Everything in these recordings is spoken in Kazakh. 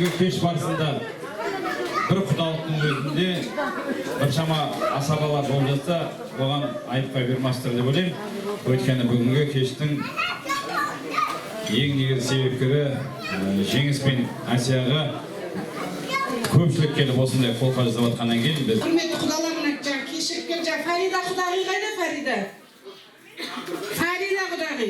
бүгінгі кеш барысында бір құдалықтың өзінде біршама асабалар болып жатса, оған айыпқа бермастыр деп ойлаймын. Өйткені бүгінгі кештің ең негізгі себепкері Жеңіс пен Асияға көпшілік келіп осындай қолқа жасап жатқаннан кейін біз құрметті құдаларына кешігіп келе жатыр. Фарида құдағи қайда, Фарида? Фарида құдағи.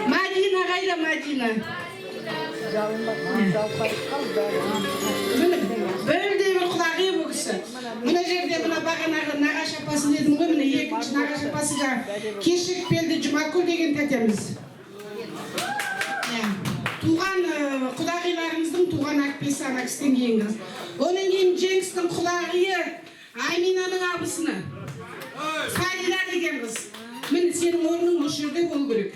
Мадина қайда, Мадина? Бірдей бір құдағи бұл кісі. Мына жерде мына бағанағы нағашы апасын дедім ғой, міне екінші нағашы апасы жаңа кешігіп келді, Жұмакүл деген тәтеміз. Туған құдағиларымыздың туған әкпесі ана кісіден кейінгі. Оның кейін Жеңістің құдағиы Аминаның абысыны. Фарида деген қыз. Міне сенің орның осы жерде болу керек.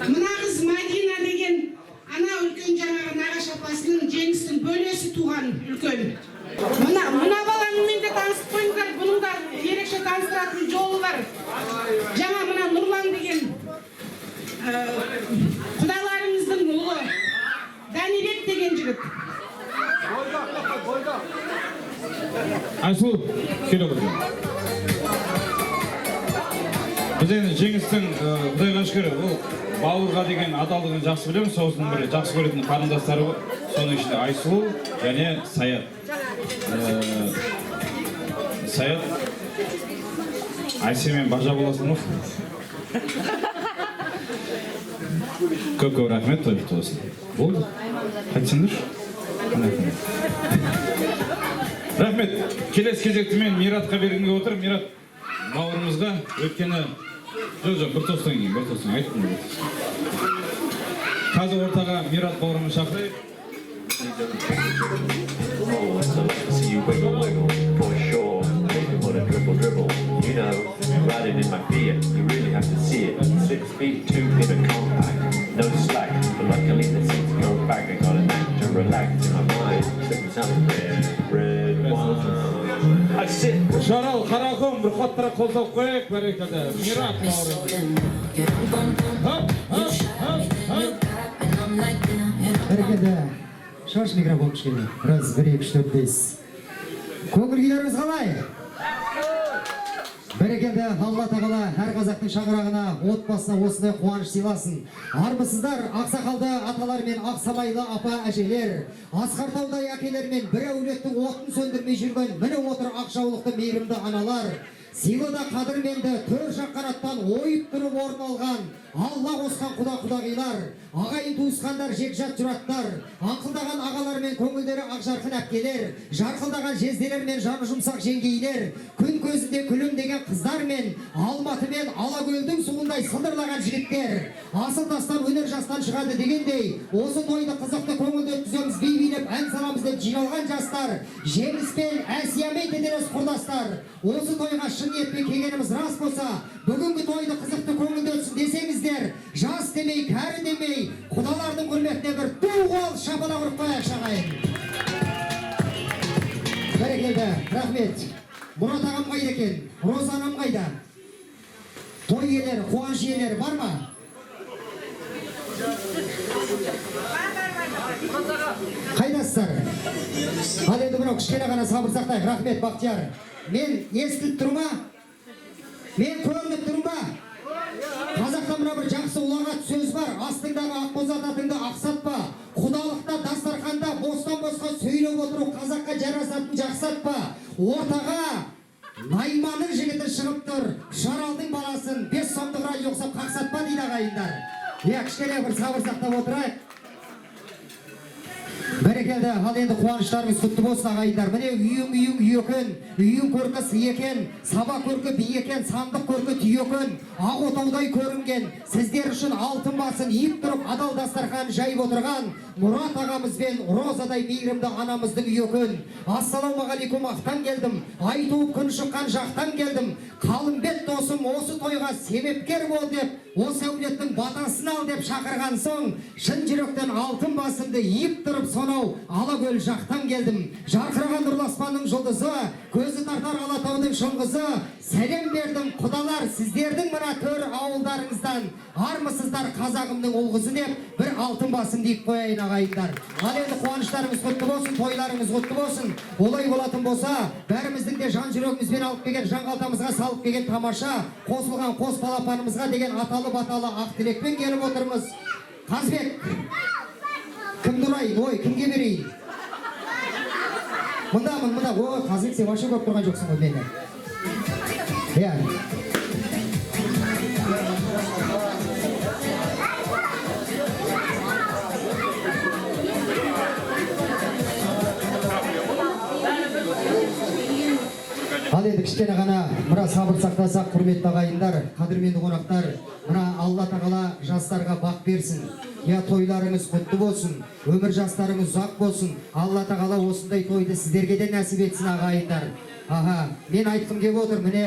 Мына қыз Мадина деген ана үлкен жаңағы нағашы апасының Жеңістің бөлесі туған үлкен. Мына балаңмен де танысып қойыңдар, бұның да ерекше таныстыратын жолы бар. Жаңа мына Нұрлан деген құдаларымыздың ұлы Дәнибек деген жігіт. Айсұлу, келе көрген. Біз енді Жеңістің Құдайға шүкір, ол бауырға деген адалдығын жақсы білеміз, соғысының бірі жақсы көретін қарындастары бар. Соның ішінде Айсұлу және Саят. Саят, Айсемен бажа боласың ғой. Көп-көп рахмет, той құтты болсын. Болды? Қайтсыңдар? Рахмет. Келесі кезекті мен Миратқа бергенге отыр. Мират бауырымызға өткені жоқ, бір тостан кейін, бір тостан айттым. Қазір ортаға Мират бауырымыз шақырайық. You know, riding in my Fiat, you really have to see it. 6 feet 2 in a compact, no slack. But luckily the seats go back. I got a knack to relax in my mind. Sipping some red wine. I sit. Шарал, қарақым, бір қаттырақ қолдап қойық, бәрекелді. Мират бауырым. Бәрекелді. Шаш микрофон кішкене. Раз, 1, 2, 3, 4, 5. Көңіл-күйлеріңіз қалай? Бәрекелді, Алла тағала әр қазақтың шаңырағына, отбасына осындай қуаныш сыйласын. Армысыздар, ақсақалды аталар мен ақсамайлы апа әжелер, асқартаудай әкелер мен бір әулеттің отын сөндірмей жүрген міне отыр ақжаулықты мейірімді аналар. Сыйлы да қадірменді төр жақ қанаттан ойып тұрып орын алған Алла қосқан құда-құдағилар, ағайын туысқандар, жекжат жұраттар, аңқылдаған ағалар мен көңілдері ақжарқын әпкелер, жарқылдаған жезделер мен жаны жұмсақ жеңгейлер, күн көзінде күлімдеген қыздар мен Алматы мен Алакөлдің суындай сылдырлаған жігіттер, асыл тастан өнер жастан шығады дегендей, осы тойды қызықты көңілді өткіземіз, би билеп ән саламыз деп жиналған жастар, Жеңіс пен Әсиямен тетелес құрдастар, осы тойға шын ниетпен келгеніміз рас болса, бүгінгі тойды қызықты көңілді өтсін десеңіздер, жас демей, кәрі демей, құдалардың құрметіне бір туғал шапалақ ұрып қояйық шағайын. Бәрекелді, рахмет. Мұрат ағам қайда екен? Роза анам қайда? Той иелері, қуаныш иелері бар ма? Қайдасыздар? Ал енді мынау кішкене ғана сабыр сақтайық. Рахмет, Бақтияр. Мен естіліп тұр ма? Мен көрініп тұр ма? Қазақта мына бір жақсы ұлағат сөз бар. Астыңдағы ақбозат атыңды ақсатпа. Құдалықта, дастарханда бостан-босқа сөйлеп отыру қазаққа жарасатын жақсатпа. Ортаға Найманның жігіті шығып тұр. Шаралдың баласын 5 сомдық радио оқсап қақсатпа дейді ағайындар. Кішкене бір сабыр сақтап отырайық. Бәрекелді, ал енді қуаныштарыңыз құтты болсын ағайындар. Міне үйің екен, үйің көркі сый екен, саба көркі би екен, сандық көркі түй екен, ақ отаудай көрінген, сіздер үшін алтын басын иіп тұрып адал дастархан жайып отырған Мұрат ағамыз бен Розадай мейірімді анамыздың үйі екен. Ассалаумағалейкум, ақтан келдім, ай туып күн шыққан жақтан келдім. Қалымбет досым осы тойға себепкер бол деп, осы әулеттің батасын ал деп шақырған соң, шын жүректен алтын басымды иіп тұрып сонау мынау Алакөл жақтан келдім. Жарқыраған нұрлы аспанның жұлдызы, көзі тартар Алатаудың шыңғызы. Сәлем бердім құдалар сіздердің мына төр ауылдарыңыздан. Армысыздар қазағымның ұл-қызы деп, бір алтын басым дейіп қояйын ағайындар. Ал енді қуаныштарыңыз құтты болсын, тойларыңыз құтты болсын. Олай болатын болса, бәріміздің де жан жүрегімізбен алып келген, жан қалтамызға салып келген тамаша, қосылған қос балапанымызға деген аталы-баталы ақ тілекпен келіп отырмыз. Қазбек, кімді ұрайын, ой, кімге берейін? Мұндамын, ой, Қазбек, сен вообще көп тұрған жоқсың ғой мені. Иә. Ал енді кішкене ғана мұра сабыр сақтасақ, құрметті ағайындар, қадірменді қонақтар, мұра Алла тағала жастарға бақ берсін. Я тойларыңыз құтты болсын, өмір жастарыңыз ұзақ болсын. Алла тағала осындай тойды сіздерге де нәсіп етсін ағайындар. Мен айтқым келіп отыр, міне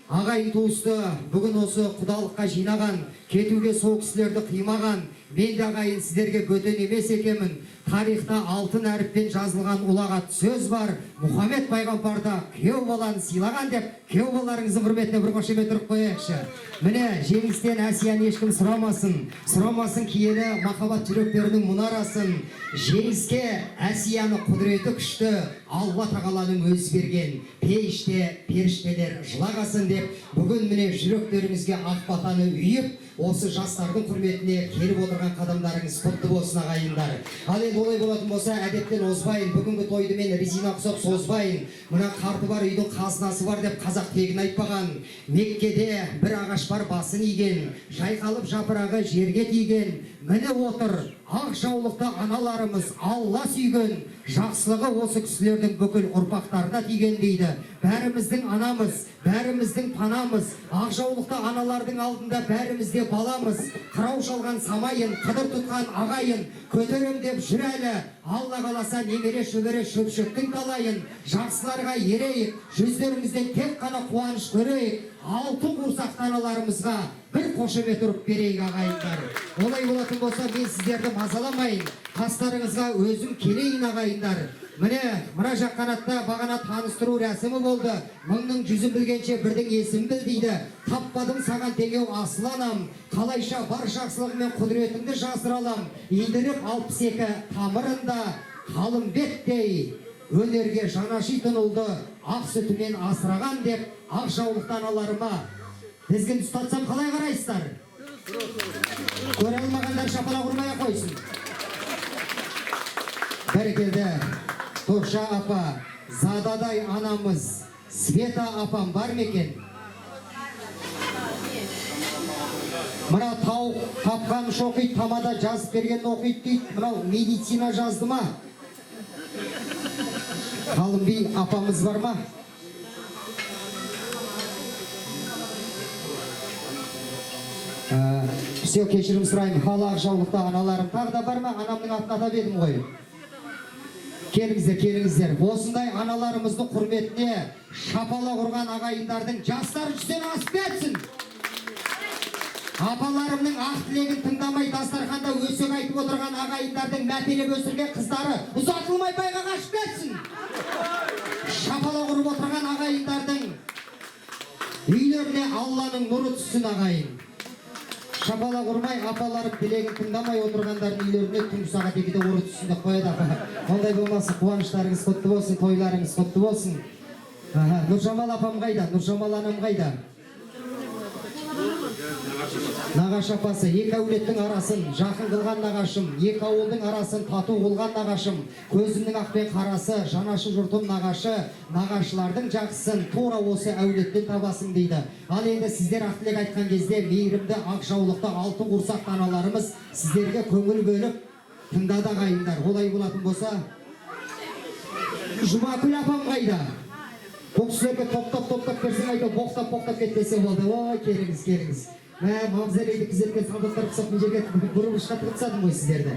ағайын туысты бүгін осы құдалыққа жинаған, кетуге сол кісілерді қимаған, мен де ағайын сіздерге бөтен емес екенмін. Тарихта алтын әріппен жазылған ұлағат сөз бар. Мұхаммед пайғамбарда күйеу баланы сыйлаған деп, күйеу балаларыңыздың құрметіне бір қошемет ұрып қояйықшы. Міне жеңістен әсияны ешкім сұрамасын киелі махаббат жүректерінің мұнарасын. Жеңіске әсияны құдіреті күшті Алла тағаланың өзі берген. Пейіште періштелер жылағасын деп, бүгін міне жүректеріңізге ақ батаны үйіп, осы жастардың құрметіне келіп отырған қадамдарыңыз құтты болсын ағайындар. Ал енді олай болатын болса, әдептен озбайын, бүгінгі тойды мен резина құсап созбайын. Мына қарты бар үйдің қазынасы бар деп қазақ тегін айтпаған. Меккеде бір ағаш бар басын иген, жайқалып жапырағы жерге тиген. Міне отыр ақ жаулықты аналарымыз, Алла сүйген. Жақсылығы осы кісілердің бүкіл ұрпақтарына тиген дейді. Бәріміздің анамыз, бәріміздің панамыз. Ақ жаулықты аналардың алдында бәрімізде баламыз. Қырау шалған самайын, қыдыр тұтқан ағайын, көтерем деп жүр әлі. Алла қаласа немере шөбере шөпшектің талайын. Жақсыларға ерейік, жүздеріңізден тек қана қуаныш көрейік. Алтын құрсақты аналарымызға бір қошемет ұрып берейік ағайындар. Олай болатын болса, мен сіздерді мазаламайын, қастарыңызға өзім келейін ағайындар. Міне, мұра жақ қанатта бағана таныстыру рәсімі болды. Мыңның жүзін білгенше бірдің есім біл дейді. Таппадым саған теңеу асыл анам, қалайша бар жақсылығымен құдіретіңді жасыралам. Елдіріп 62 тамырында Қалымбектей өнерге жанашитын ұлды ақ сүтімен асыраған деп, ақ жаулықты аналарыма тізгін ұстатсам қалай қарайсыздар? Көре алмағандар шапалақ ұрмай қойсын. Бәрекелді Тоқша апа, Зададай анамыз, Света апам бар мекен? Мына тауық тапқан шоқиды, тамада жазып берген оқиды дейді. Мынау медицина жазды ма? Қалымби апамыз бар ма? Все, кешірім сұрайын. Халық жаулықты аналарым тағы да бар ма? Анамның атын атап едім ғой. Келіңіздер. Осындай аналарымыздың құрметіне шапалақ ұрған ағайындардың жастар жүзден асып кетсін. Апаларымның ақ тілегін тыңдамай дастарханда өсек айтып отырған ағайындардың мәпелеп өсірген қыздары ұзатылмай байға қашып кетсін. Шапалақ ұрып отырған ағайындардың үйлеріне Алланың нұры түссін ағайын. Шапалақ ұрмай, апаларым тілегін тыңдамай отырғандардың үйлеріне түнгі сағат 2-де ұры түссін деп қояды апа. Ондай болмасын, қуаныштарыңыз құтты болсын, тойларыңыз құтты болсын. Нұржамал апам қайда? Нұржамал анам қайда? Нағаш апасы, екі әулеттің арасын жақын қылған нағашым, екі ауылдың арасын тату қылған нағашым, көзімнің ақпен қарасы, жанашы жұртым нағашы, нағашылардың жақсысын тура осы әулеттен табасың дейді. Ал енді сіздер ақ тілек айтқан кезде мейірімді ақ жаулықты алтын құрсақты аналарымыз сіздерге көңіл бөліп тыңдады ағайындар. Олай болатын болса, Жұмакүл апам қайда? Бұл кісілерге топтап берсең айда боқтап кетпесе болды. Ой, келіңіз. Мамзелейді күзеткен салдаттар құсап мен жерге бұрылышқа тығытсадым ғой сіздерді.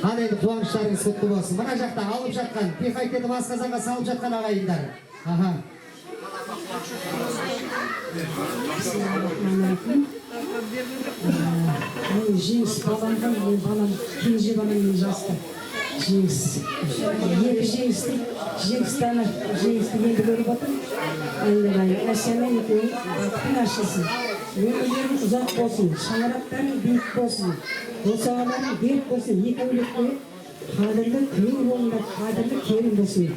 Ал енді қуаныштарыңыз құтты болсын. Мына жақта алып жатқан, пихайтеді асқазанға салып жатқан ағайындар. Жеңіс баламға, балам кенже баламмен жасты. жеңіс екі жеңісті енді көріп отырмын. Әсиямен екеуің бақытың ашылсын, өмірлерің ұзақ болсын, шаңырақтарың биік болсын, босағаларың берік болсын. Екі әулетке қадірлі күйеу болыңдар, қадірлі келін болсын.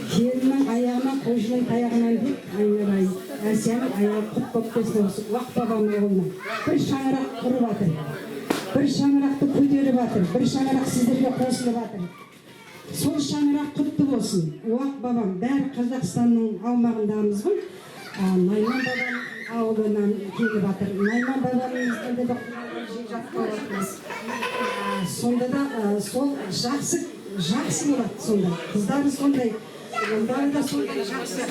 Келіннің аяғынан, қойшының таяғынан деп айналайын. Әсияның аяғы құт болып болсын. Уақ бабамның қолынан бір шаңырақ құрып жатыр, бір шаңырақты көтеріп жатыр, бір шаңырақ сіздерге қосылып жатыр. Сол шаңырақ құтты болсын. Уақ бабам бәрі Қазақстанның аумағындамыз ғой. Найман бабам ауылынан келіп жатыр. Найман бабамыздың да жат болатынбыз. Сонда да сол жақсы болады сонда. Қыздары сондай, бары да сондай жақсы.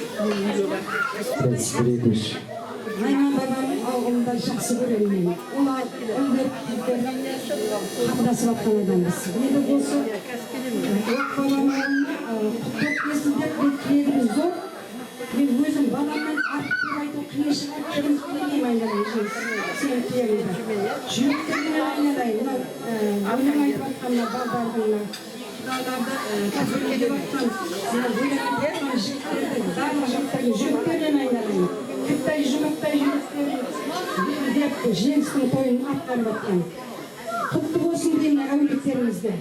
Найман бабамның ауылында жақсы көремін мен. Олар қабдасып атқан адамбыз. Енді болса, Уақ бабамның құттық есімдер тілегіміз зор. Мен өзім баламнан артық деп айту қиын шығар, тіліміз тілемеймін айналайын. Сенің тілегіңді. Жүректеріне айналайын. Өлең айтып атқанына балдардың кәсіпке деп атқан, өлең айтып атқан жігіттерді, барлық жігіттердің жүректерінен айналайын. Күттай жұмықтай жүректерін деп жеңістің тойын атқарып атқан. Құтты болсын деймін әулеттерімізді.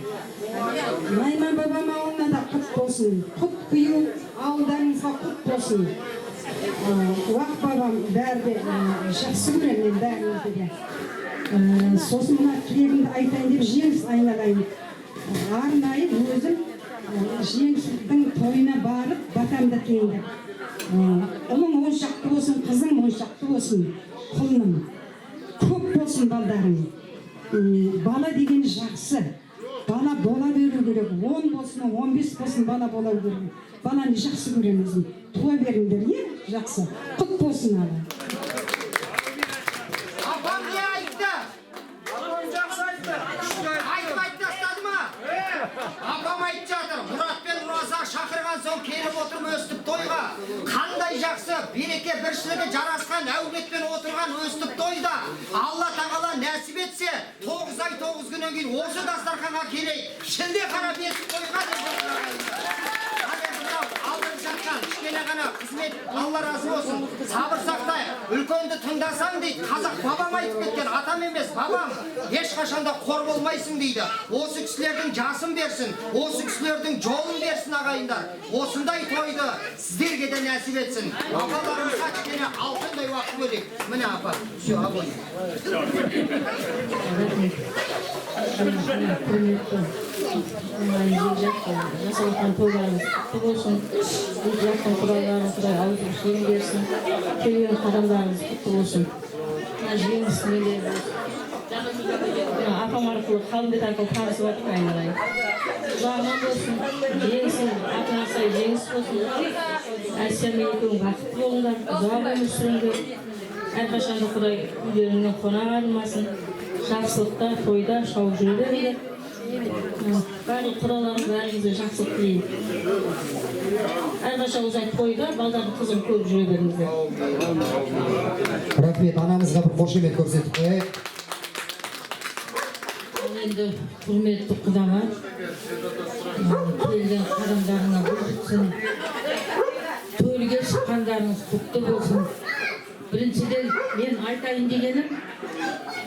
Найман бабам ауылына да құт болсын. Құт құю ауылдарыңызға құт болсын. Уақ бабам бәрі де жақсы көремін бәріңізді де. Сосын мына тілегімді айтайын деп жеңіс айналайын. Арнайы өзім жеңістің тойына барып батамды тілеймін. Ұлың он шақты болсын, қызың он шақты болсын, құлыным. Көп болсын балдарың. Бала деген жақсы. Бала бола беру керек. 10 болсын, 15 болсын бала бола беру керек. Баланы жақсы көреміз. Туа беріңдер, е? Жақсы. Құт болсын ала. Апам не айтты? Апам жақсы айтты. Айтып тастады ма? Апам айтып жатыр. Мұрат пен Роза шақырған соң келіп отырып өстіп тойға. Қандай жақсы, береке біршілігі жарасқан әулетпен отырған өстіп тойда. Алла тағала нәсіп етсе, 9 ай 9 күннен кейін осы дастарханға келейік. Шілде қарап естіп тойға алдырып жатқан кішкене ғана қызмет, Алла разы болсын. Сабыр сақтайық. Үлкенді тыңдасаң дейді, қазақ бабам айтып кеткен, атам емес, бабам. Ешқашанда қор болмайсың дейді. Осы кісілердің жасын берсін, осы кісілердің жолын берсін ағайындар. Осындай тойды сіздерге де нәсіп етсін. Апаларымызға кішкене алтындай уақыт бөлейік. Міне апа, все, огонь. Жасалған тойларыңыз құтты болсын, жатқан құралдарыңыз Құдай ауызын шегін берсін, келген қадамдарыңыз құтты болсын. Жеңіс нелері апам арқылы, қалымбет арқылы танысып жатыр айналайын. Жағынан болсын, жеңісің, атына сай жеңіс болсын. Әсиямен екеуің бақытты болыңдар, ұзақ өмір сүріңдер. Әрқашанда Құдай үйлеріңнен қонақ арылмасын. Жақсылықта, тойда шауып жүре беріңдер. Барлық құраларыңыз бәріңізге жақсылық тілеймін. Әрқашан осылай тойда балдардың қызын көріп жүре беріңіздер. Рахмет, анамызға бір қошемет көрсетіп қояйық. Енді құрметті құдаға келген қадамдарына өтсін. Тойге шыққандарыңыз құтты болсын. Біріншіден мен айтайын дегенім,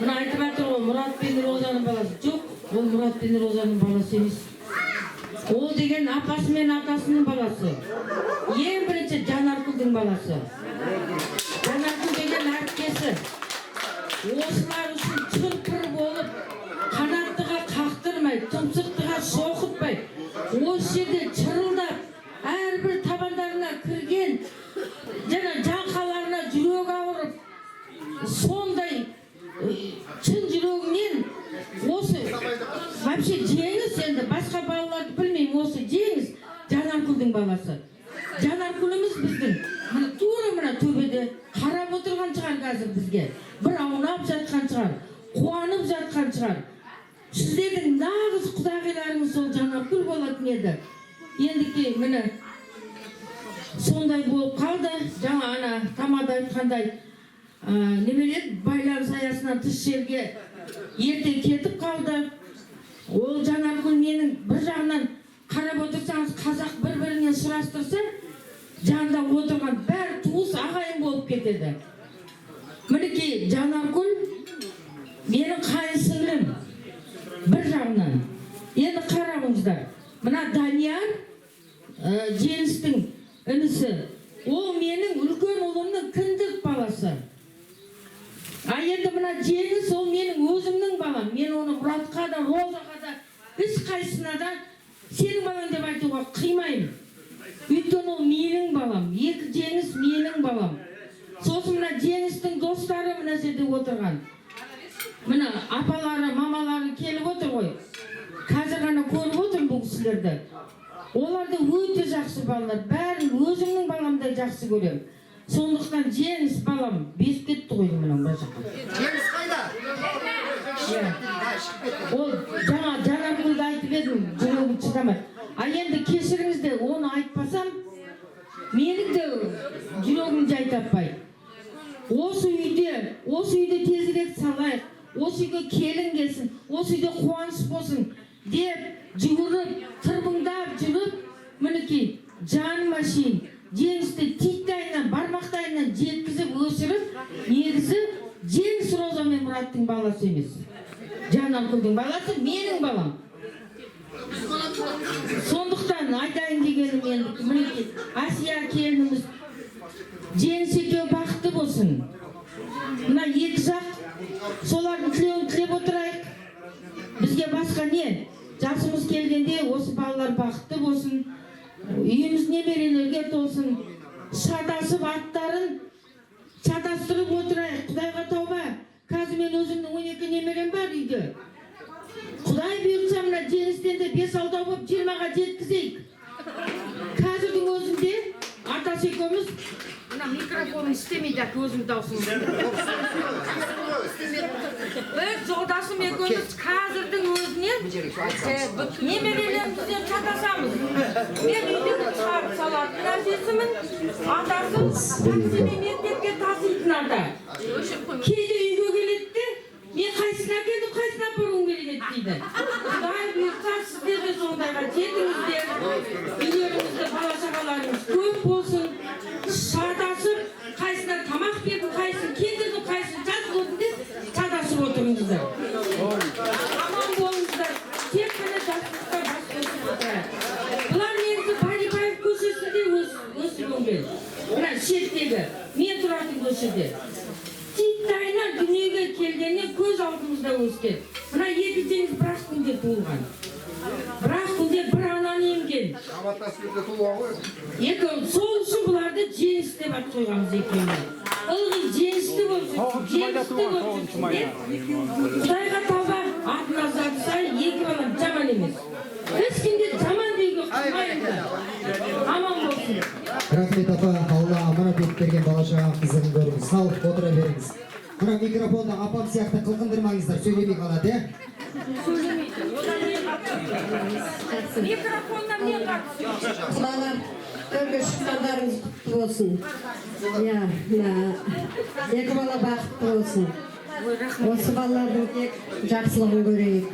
мына айтып жатыр ғой, Мұрат пен Розаның баласы. Жоқ, ол Мұрат пен Розаның баласы емес. Ол деген апасы мен атасының баласы. Ең бірінші Жанаркүлдің баласы. Жанаркүл деген әріптесі. Осылар үшін чырпыр болып, қанаттыға қақтырмай, тұмсықтыға соқытпай, осы жерде чырылдап, әрбір табандарына кірген, жаңқаларына жүрек ауырып, сондай шын жүрегінен осы вообще жеңіс, енді басқа балаларды білмеймін, осы жеңіс Жанаркүлдің баласы. Жанаркүліміз біздің тура мына төбеде қарап отырған шығар қазір бізге. Бір аунап жатқан шығар, қуанып жатқан шығар. Сіздердің нағыз құдағиларыңыз сол Жанаркүл болатын еді. Ендіке міне сондай болып қалды. Жаңа ана тамада айтқандай немерет байлар саясынан тыс жерге ерте кетіп қалды. Ол Жанаргүл менің бір жағынан қарап отырсаңыз, қазақ бір-бірінен сұрастырса, жанында отырған бәрі туыс ағайын болып кетеді. Мінекей Жанаргүл менің қайсыңым бір жағынан. Енді қараңыздар, мына Данияр Жеңістің інісі, ол менің үлкен ұлымның кіндік баласы. Енді мына Жеңіс ол менің өзімнің балам. Мен оны Мұратқа да, Розаға да, іс қайсына да сенің балаң деп айтуға қимаймын. Өйткені ол менің балам. Екі Жеңіс менің балам. Сосын мына Жеңістің достары мына жерде отырған. Мына апалары, мамалары келіп отыр ғой. Қазір ғана көріп отырмын бұл кісілерді. Оларды өте жақсы балалар. Бәрін өзімнің баламдай жақсы көрем. Сондықтан Жеңіс балам безіп кетті ғой мынау бір жаққа. Жеңіс қайда? Ол жаңа Жанаргүлді айтып едім, жүрегім шыдамады. Енді кешіріңізді, оны айтпасам, менің де жүрегімді айтаппайды. Осы үйде тезірек салайық, осы үйге келін келсін, осы үйде қуаныш болсын деп жүгіріп, тырбыңдап жүріп, мінекей жаныма шейін Жеңісті титтайынан, бармақтайынан жеткізіп өсіріп, негізі Жеңіс Роза мен Мұраттың баласы емес. Жанаргүлдің баласы менің балам. Сондықтан айтайын дегенім енді, мінекей Асия келініміз Жеңіс екеуі бақытты болсын. Мына екі жақ солардың тілеуін тілеп отырайық. Бізге басқа не? Жасымыз келгенде осы балалар бақытты болсын. Үйіміз немерелерге толсын. Шатасып аттарын шатастырып отырайық. Құдайға тауба. Қазір мен өзімнің 12 немерем бар үйде. Құдай бұйыртса мына Жеңістен де 5-6 болып 20-ға жеткізейік. Қазірдің өзінде атасы екеуміз мына микрофоным істемейді, көзім даусым. Бір жолдасым екеуміз қазірдің өзіне немерелерімізден шатасамыз. Мен үйдегі шығарып салатын әжесімін, атасы таксимен мектепке таситын ата. Кейде үйге келеді де, мен қайсына келдім, қайсына апаруым керек дейді. Құдай бұйыртса сіздер де сондайға жетіңіздер. Үйлеріңізде бала-шағаларыңыз көп болсын. Шатасып, қайсына тамақ бердім, қайсын келдірдім, қайсын жаз көрдім деп шатасып отырыңыздар. Аман болыңыздар. Тек қана жастықта бас қосып отырайық. Бұлар негізі Балибаев көшесінде өсірілген. Мына шеттегі, мен тұратын көшеде. Титтайынан дүниеге келгеннен көз алдымызда өскен. Мына екі Жеңіс бір-ақ күнде туылған. Бір-ақ күнде бір ананы емген. Сол үшін бұларды Жеңіс деп ат қойғанбыз екеуіне. Ылғи Жеңісті болсын, Жеңісті болсын. Құдайға тауба атына заты сай, екі балам жаман емес. Ешкімде жаман деуге қоймайындар. Аман болсын. Рахмет апа, Алла аманат етіп берген бала-шаға қызығын көріңіз. Сау, отыра беріңіз. Мына микрофонды апам сияқты қылқындырмаңыздар, сөйлемей қалады, Микрофоннан мен қатысып. Құдалар, төрге шыққандарыңыз құтты болсын. Екі бала бақытты болсын. Осы балалардың тек жақсылығын көрейік.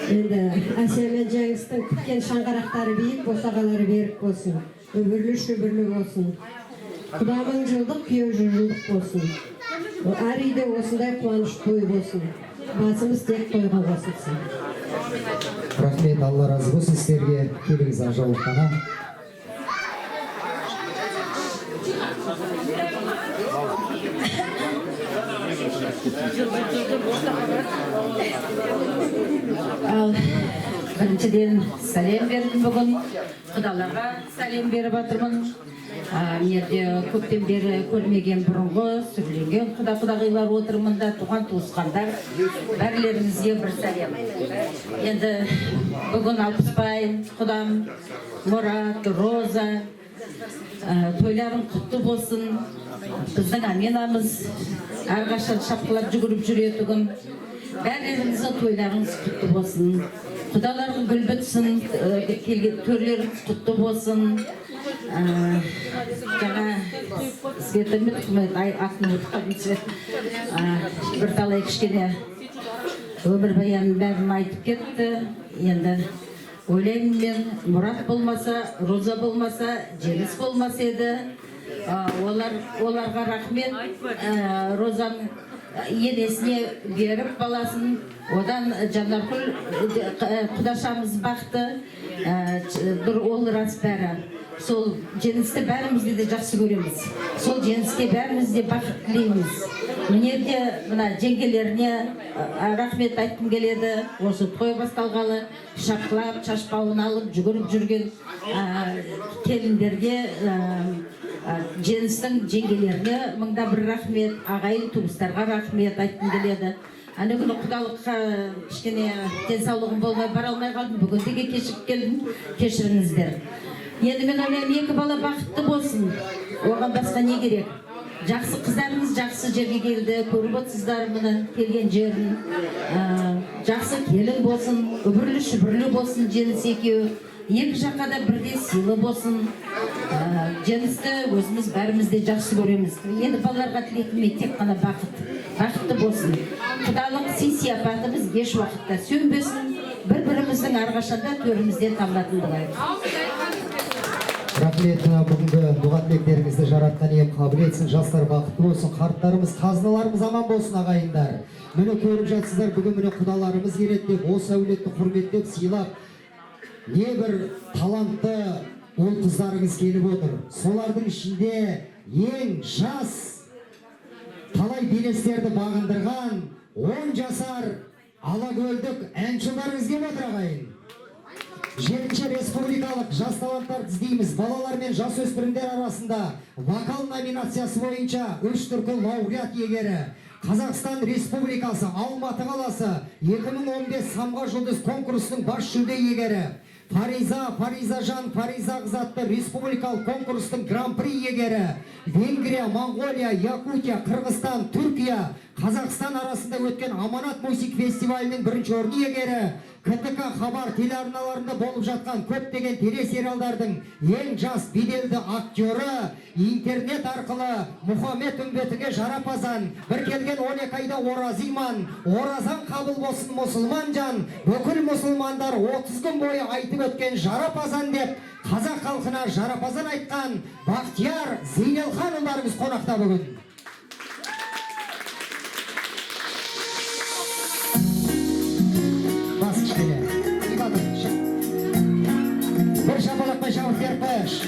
Енді Асия мен Жеңістің күткен шаңғарақтары биік, босағалары берік болсын. Өбірлі-шөбірлі болсын. Құдамың жылдық, күйеу жылдық болсын. Әр үйде осындай қуаныш той болсын. Басымыз тек тойға қосылсын. Рахмет, Алла разы болсын сіздерге. Келіңіз ажалыққана. Ал біріншіден сәлем бердім бүгін. Құдаларға сәлем беріп жатырмын. Менде көптен бері көрмеген бұрынғы сүрленген құда-құдағилар отырмында, туған туысқандар, бәрілеріңізге бір сәлем. Енді бүгін Алпысбай, құдам, Мұрат, Роза, тойларың құтты болсын. Біздің Аменамыз әрқашан шапқылап жүгіріп жүретұғын. Бәрілеріңіздің тойларыңыз құтты болсын. Құдаларың гүл бітсін, төрлеріңіз құтты болсын. Жаңа светімет атын ұтқа бітсе бір талай кішкене өмірбаянын бәрін айтып кетті. Енді ойлаймын мен, Мұрат болмаса, Роза болмаса, Жеңіс болмаса еді. Оларға рахмет. Розаның енесіне беріп баласын, одан Жанаркүл құдашамыз бақты. Бір ол рас бәрі. Сол Жеңісті бәрімізде де жақсы көреміз. Сол Жеңіске бәріміз де бақыт тілейміз. Өнерде мына жеңгелеріне рахмет айтқым келеді. Осы той басталғалы шапқылап, шашпауын алып, жүгіріп жүрген келіндерге, Жеңістің жеңгелеріне мыңда бір рахмет, ағайын туыстарға рахмет айтқым келеді. Ана күні құдалыққа кішкене денсаулығым болмай бара алмай қалдым. Бүгіндегі кешігіп келдім, кешіріңіздер. Енді мен ойлаймын, екі бала бақытты болсын. Оған басқа не керек? Жақсы қыздарыңыз жақсы жерге келді, көріп отырсыздар мұны келген жерін. Жақсы келін болсын, үбірлі шүбірлі болсын Жеңіс екеуі. Екі жаққа да бірдей сыйлы болсын. Жеңісті өзіміз бәріміз де жақсы көреміз. Енді балаларға тілейтінім тек қана бақытты болсын. Құдалық сый-сияпатымыз еш уақытта сөнбесін. Бір-біріміздің әрқашанда төрімізден табылатын болайық. Рахмет, бүгінгі дұға тілектеріңізді жаратқан ием қабыл етсін. Жастар бақытты болсын, қарттарымыз, қазыналарымыз аман болсын ағайындар. Мені көріп жатсыздар, бүгін міне құдаларымыз келеді деп, осы әулетті құрметтеп, сыйлап, небір талантты ол қыздарыңыз келіп отыр. Солардың ішінде ең жас, талай белестерді бағындырған 10 жасар Алакөлдік әншілеріңіз келіп отыр ағайын. 7-ші республикалық жас таланттар іздейміз. Балалар мен жасөспірімдер арасында вокал номинациясы бойынша 3 түркі лауреат иегері. Қазақстан Республикасы Алматы қаласы 2015 Самға жұлдыз конкурсының бас жүлде иегері. Фаризажан Фариза атты республикалық конкурстың гран-при иегері. Венгрия, Монғолия, Якутия, Қырғызстан, Түркия, Қазақстан арасында өткен Аманат музик фестивалінің бірінші орын иегері. КТК хабар телеарналарында болып жатқан көптеген телесериалдардың ең жас беделді актері, интернет арқылы Мұхаммед үмбетіге жарапазан, бір келген 12 айда оразиман, оразан қабыл болсын мұсылман жан, бүкіл мұсылмандар 30 күн бойы айтып өткен жарапазан деп, қазақ халқына жарапазан айтқан Бақтияр Зейнелхан ұлдарымыз қонақта бүгін. Bir şapalak beş avut yer beş.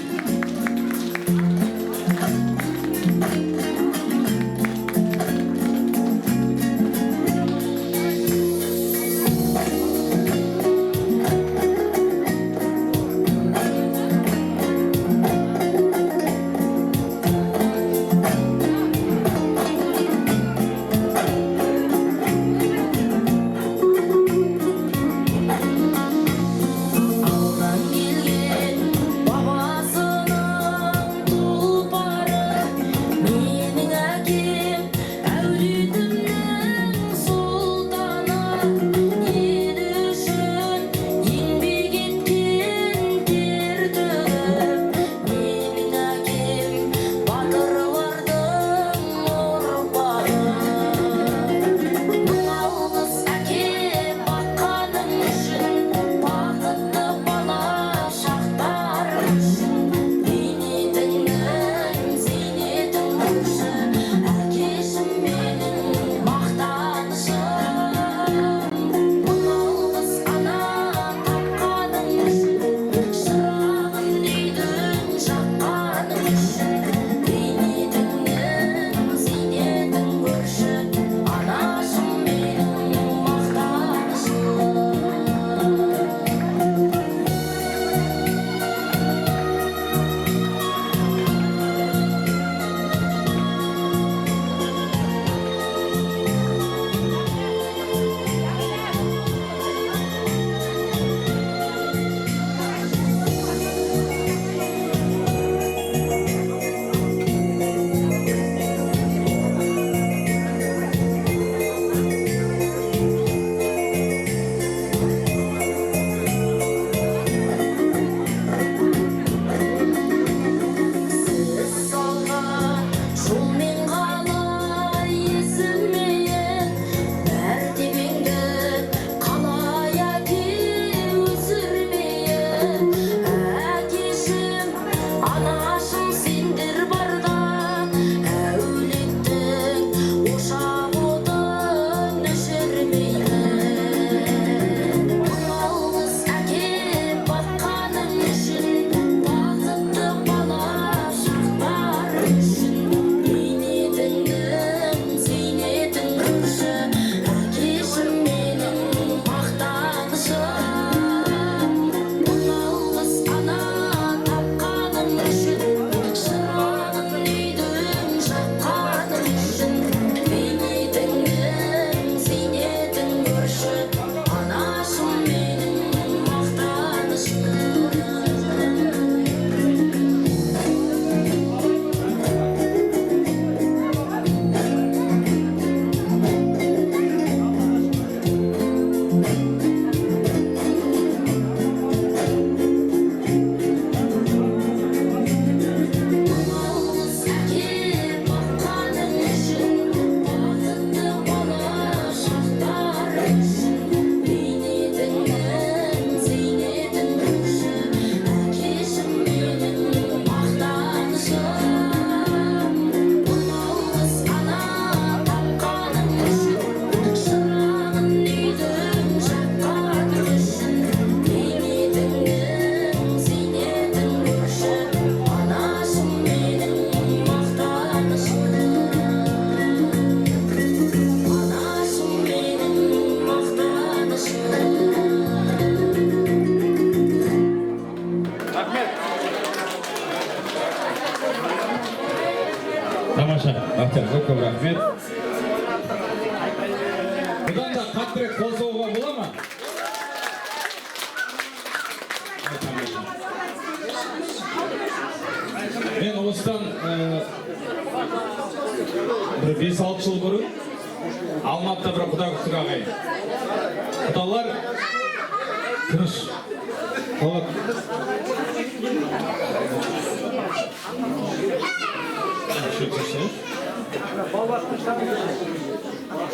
қаттырақ қол соғуға бола ма? Мен осыдан бір 5-6 жыл бұрын Алматыда бір құда күттік ағайын. Құдалар тыныш.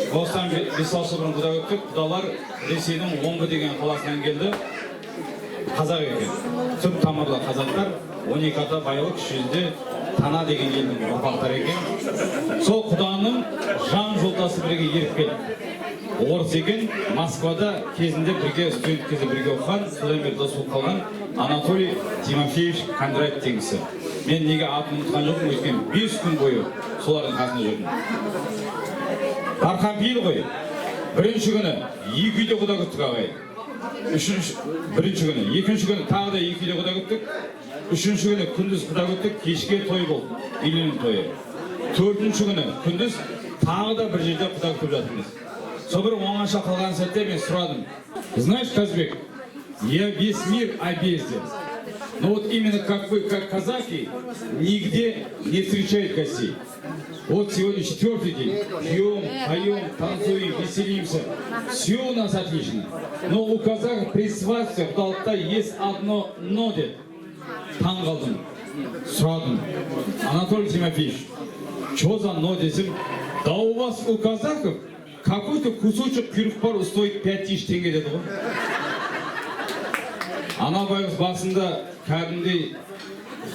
Осыдан 5-6 жыл бұрын құда күттік. Құдалар Ресейдің Омбы деген қаласынан келді. Қазақ екен. Түп тамырлы қазақтар. 12 ата байлық, 300-де Тана деген елдің ұрпақтары екен. Сол құданың жан жолдасы бірге еріп келді. Орыс екен, Москвада кезінде бірге студент кезі бірге оқыған, содан бері дос болып қалған Анатолий Тимофеевич Кондратьев деген кісі. Мен неге атын ұмытқан жоқпын, өйткені 5 күн бойы солардың қасында жүрдім. Тарқан пейіл ғой. Бірінші күні 2 үйде құда күттік ағайын. Бірінші күні, екінші күні тағы да 2 үйде құда күттік. Үшінші күні күндіз құда күттік, кешке той болды, үйлену тойы. Төртінші күні күндіз тағы да бір жерде құда күтіп жатырмыз. Сол бір оңаша қалған сәтте мен сұрадым. Знаешь, Казбек, я весь мир объездил. Но вот именно как вы, как казахи, нигде не встречают гостей. Вот сегодня 4-й день. Пьем, поем, танцуем, веселимся. Все у нас отлично. Но у казахов при свадьбе в Далта есть одно «но». Таң қалдым, сұрадым. Анатолий Тимофеевич, что за «но» десем? Да у вас у казахов какой-то кусочек күйрік стоит 5000 теңге деді ғой. Ана байғыз басында кәдімдей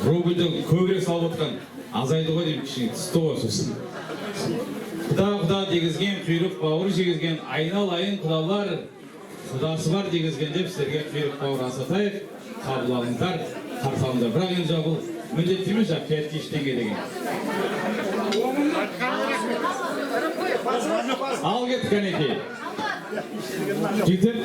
рубльді көбірек салып отырған. Азайды ғой деймін, кішкене түсті ғой сосын. Құда дегізген, құйрық бауыр жегізген, айналайын құдалар, құдасы бар дегізген деп сіздерге құйрық бауыр асатайық, қабыл алыңыздар, қарсы алыңыздар. Бірақ енді бұл міндетті емес, 5000 теңге деген. Ал кеттік әнекей. Жігіттер.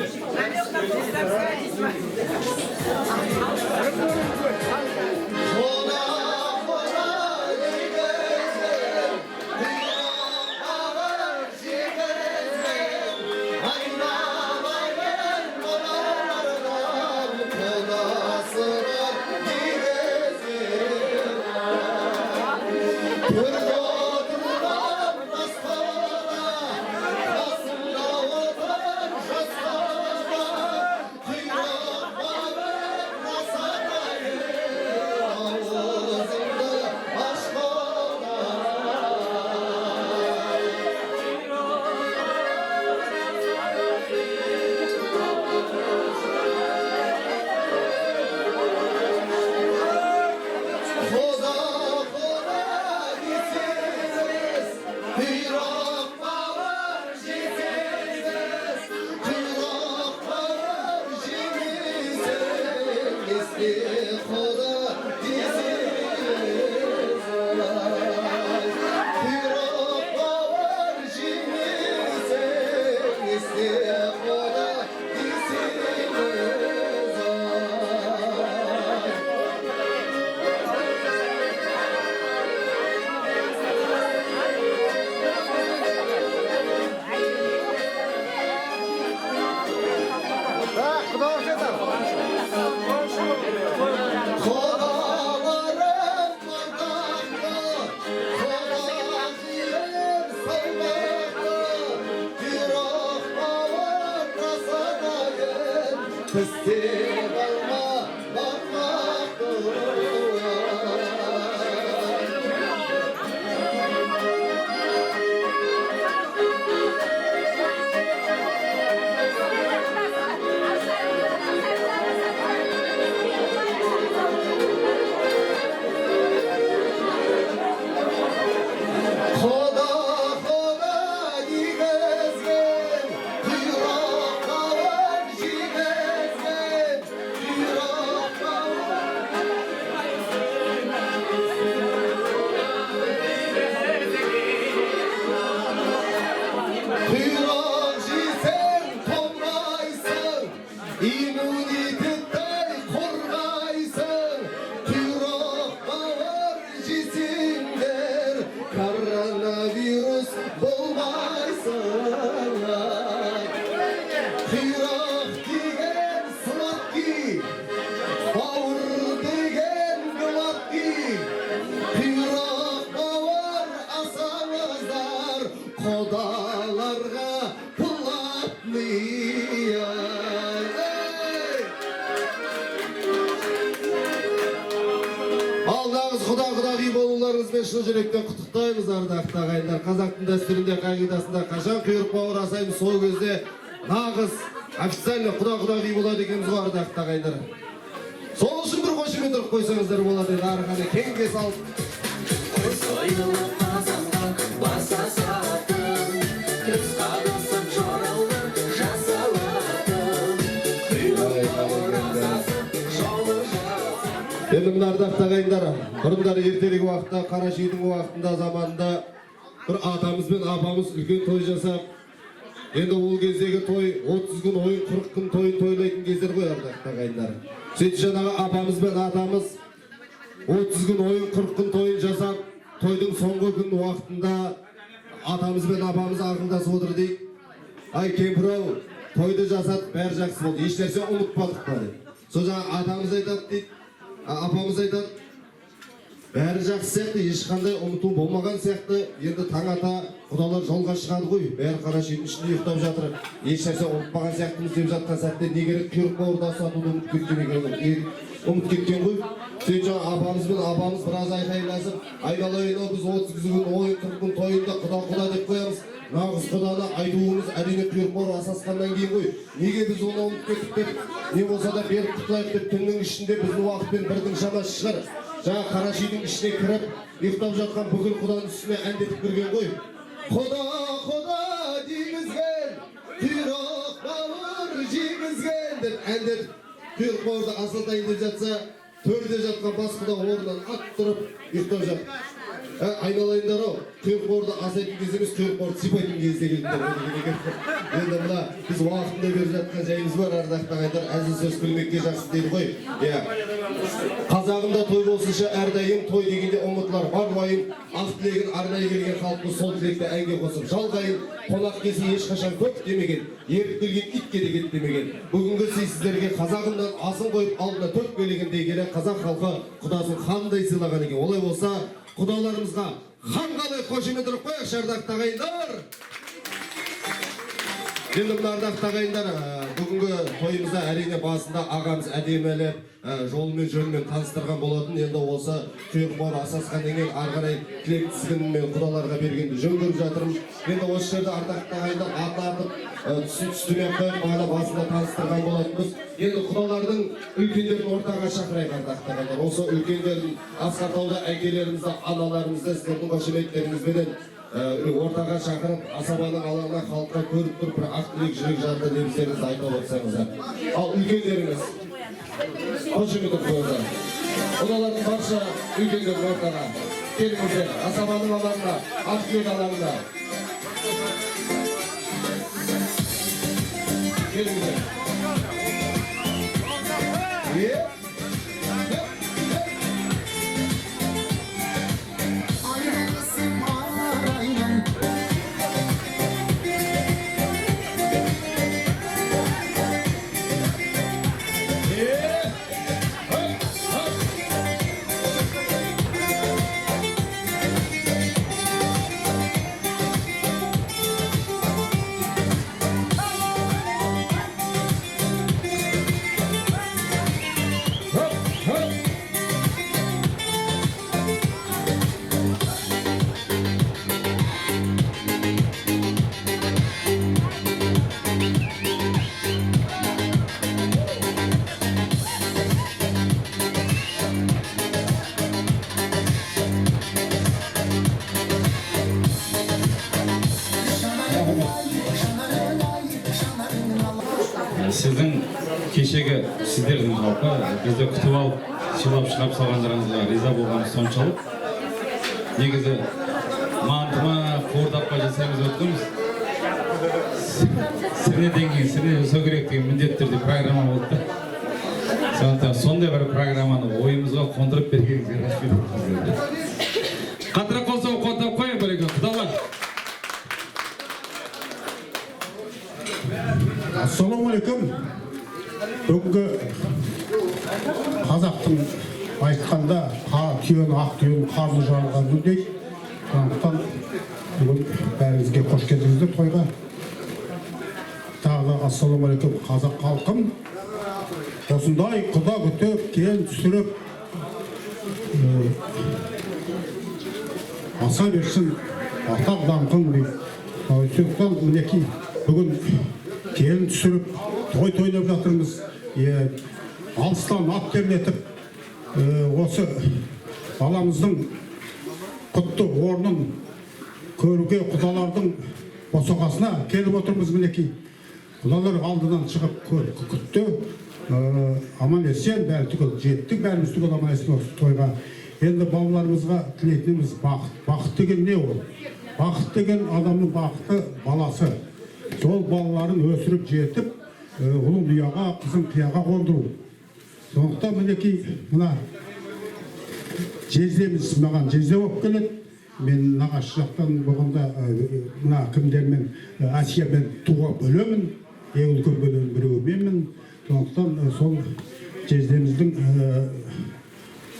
сіздерді шын жүректен құттықтаймыз ардақты ағайындар. Қазақтың дәстүрінде, қағидасында қашан құйрық бауыр асаймыз, сол кезде нағыз официально құда-құдағи болады екенбіз ғой ардақты ағайындар. Сол үшін бір қошемет ұрып қойсаңыздар болады еді, ары қарай кеңге салып. Енді мына ардақты ағайындар, бұрындары ертелік уақытта, қара шүйдің уақытында, заманында бір атамыз бен апамыз үлкен той жасап, енді ол кездегі той 30 күн ойын, 40 күн тойын тойлайтын кездер ғой ардақты ағайындар. Сөйтіп жаңағы апамыз бен атамыз 30 күн ойын, 40 күн тойын жасап, тойдың соңғы күн уақытында атамыз бен апамыз ақылдасып отыр дейді. Ай кемпір-ау, тойды жасадық, бәрі жақсы болды, ешнәрсе ұмытпадық па дейді. Сол жаңа атамыз айтады дейді, апамыз айтады, бәрі жақсы сияқты, ешқандай ұмыту болмаған сияқты. Енді таң ата құдалар жолға шығады ғой, бәрі қара шүйдің ішінде ұйықтап жатыр, ешнәрсе ұмытпаған сияқтымыз деп жатқан сәтте не керек құйрық бауырды асатуды ұмытып кеткен ғой. Сөйтіп жаңа апамыз бен апамыз біраз айқайласып, айналайын біз 30 күн ойын, 40 күн тойында құда деп қоямыз. Нағыз құданы айтуымыз әрине құйрық бауыр асасқаннан кейін ғой. Неге біз оны ұмытып кеттік деп, не болса да беріп құтылайық деп түннің ішінде біздің уақытпен бірдің шамасы шығар. Жаңа қара шүйдің ішіне кіріп, ұйықтап жатқан бүкіл құданың үстіне әндетіп кірген ғой. Құда деймізген, құйрық бауыр жеймізген деп әндетіп құйрық бауырды асатайын деп жатса, төрде жатқан бас құда орнынан ат тұрып ұйықтап жатыр. Айналайындар-ау, құйрық бауырды асайтын кезде емес, құйрық бауырды сипайтын кезде келдіңдер. Енді мына біз уақытында беріп жатқан жайымыз бар ардақты ағайындар, әзіл сөз білмекке жақсы дейді ғой. Қазағында той болсынша әрдайым той дегенде ұмытылар бар уайым, ақ тілегін арнайы келген халқымыз сол тілекті әнге қосып жалғайын, қонақ келсе ешқашан көп демеген, еріп келген итке де кет демеген. Бүгінгі сіздерге қазағымнан асын қойып алдына төк келеген келе қазақ халқы құдасын қандай сыйлаған екен. Олай болса, құдаларымызға хан қалай қошемет ұрып қояйықшы ардақты ағайындар. Енді мына ардақты ағайындар, бүгінгі тойымызда әрине басында ағамыз әдемілеп, жолымен жөнмен таныстырған болатын. Енді осы құйрық бауыр асасқаннан кейін ары қарай тілек тізгінмен құдаларға бергенді жөн көріп жатырмыз. Енді осы жерде ардақты ағайындар ататып, түсімен қойып, бағана басында таныстырған болатынбыз. Енді құдалардың үлкендерін ортаға шақырайық ардақты ағайындар. Осы үлкендерін Асқартауда әкелерімізді, аналарымызды сіздердің қошеметтеріңізбенен ортаға шақырып, асабаның алаңына халыққа көріп тұрып, бір ақ тілек жүрек жарты лебіздеріңізді айтып отырсаңыздар. Ал үлкендеріңіз қошемет ұрып қойыңыздар. Құдалардың барша үлкендерін ортаға келіңіздер, асабаның алаңына, ақ тілек алаңына келіңіздер. Сіздің кешегі сіздердің жалпы бізді күтіп алып, сыйлап шығарып салғандарыңызға риза болғанымыз соншалық. Негізі мантыма қуырдаққа жасаймыз өткенбіз. Сірнеден кейін сірне жасау керек деген міндетті түрде программа болды. Сондықтан сондай бір программаны ойымызға қондырып бергеніңізге рахмет. Қатырақ болса қондырып қоя берген құдалар. Ассалаумағалейкум. Бүгінгі қазақтың айтқанда түйен ақ түйен қарны жарылған күн дейді. Сондықтан бүгін бәріңізге қош келдіңіздер тойға. Тағы да ассалаумағалейкум қазақ халқым. Осындай құда күтіп, келін түсіріп, аса берсін, атақ даңқың дейді. Сондықтан мінекей бүгін келін түсіріп, той тойлап жатырмыз. Алыстан ат терлетіп, осы баламыздың құтты орнын көруге құдалардың босағасына келіп отырмыз мінекей. Құдалар алдынан шығып күтті, аман есен, бәрі түгел жеттік, бәріміз түгел аман есен осы тойға. Енді балаларымызға тілейтініміз бақыт. Бақыт деген не ол? Бақыт деген адамның бақыты баласы. Сол балаларын өсіріп жетіп, ұлы ұяға, қызын қияға қондыру. Сондықтан мінекей мына жездеміз маған жезде болып келеді. Мен нағашы жақтан болғанда мына кімдермен Асиямен туға бөлемін. Ең үлкен бөлемін біреуі менмін. Сондықтан сол жездеміздің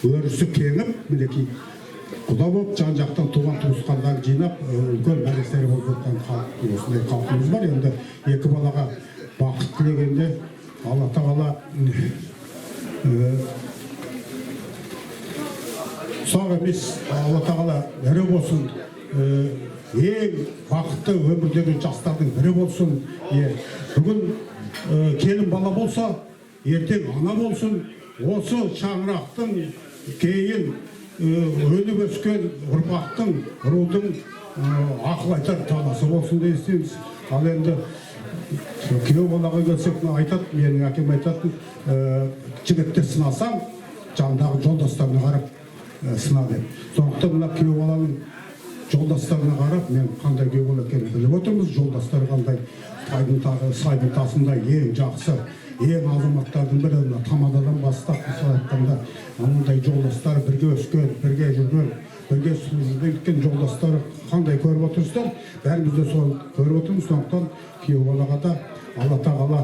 өрісі кеңіп, мінекей құда болып жан жақтан туған туысқандарды жинап, үлкен мәлестері болып жатқан осындай халқымыз бар. Енді екі балаға бақыт тілегенде Алла тағала ұсақ емес, Алла тағала ірі болсын, ең бақытты өмірдегі жастардың бірі болсын. Бүгін келін бала болса, ертең ана болсын. Осы шаңырақтың кейін өніп өскен ұрпақтың, рудың ақыл айтар таласы болсын деп істейміз. Ал енді күйеу балаға келсек, айтады, менің әкем айтатын, жігітті сынасаң, жандағы жолдастарына қарап сына деп. Сондықтан мына күйеу баланың жолдастарына қарап, мен қандай күйеу бала екенін біліп отырмыз. Жолдастары қандай, сайдың тасында ең жақсы, ең азаматтардың бірі, тамададан бастап айтқанда, анандай жолдастары бірге өскен, бірге жүрген, бірге жүрген жолдастары қандай көріп отырсыздар, бәріміз де сол көріп отырмыз. Сондықтан күйеу балаға да Алла тағала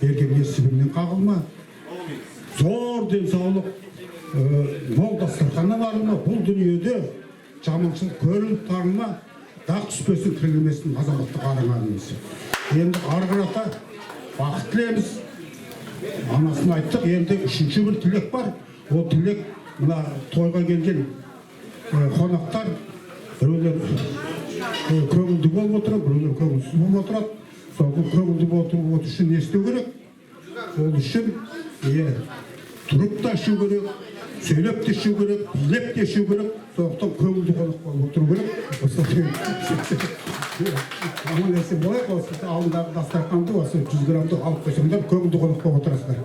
берген несібінен қағылма, зор денсаулық, мол дастарханнан арылма, бұл дүниеде жаманшылық көріліп тарылма, дақ түспесін, кірілмесін, азаматтық арыңарыңыз. Енді арғырата бақыт тілеміз. Анасын айттық, енді үшінші бір тілек бар. Ол тілек мына тойға келген қонақтар біреулер көңілді болып отырады, біреулер көңілсіз болып отырады. Сол көңілді болып үшін не істеу керек? Ол үшін тұрып та ішу керек, сөйлеп те ішу керек, билеп те ішу керек. Сондықтан көңілді қонақ болып отыру керек. Аман есен болайық, осы алдындағы дастарханды осы 100 грамды алып қойсаңдар, көңілді қонақ болып отырасыздар.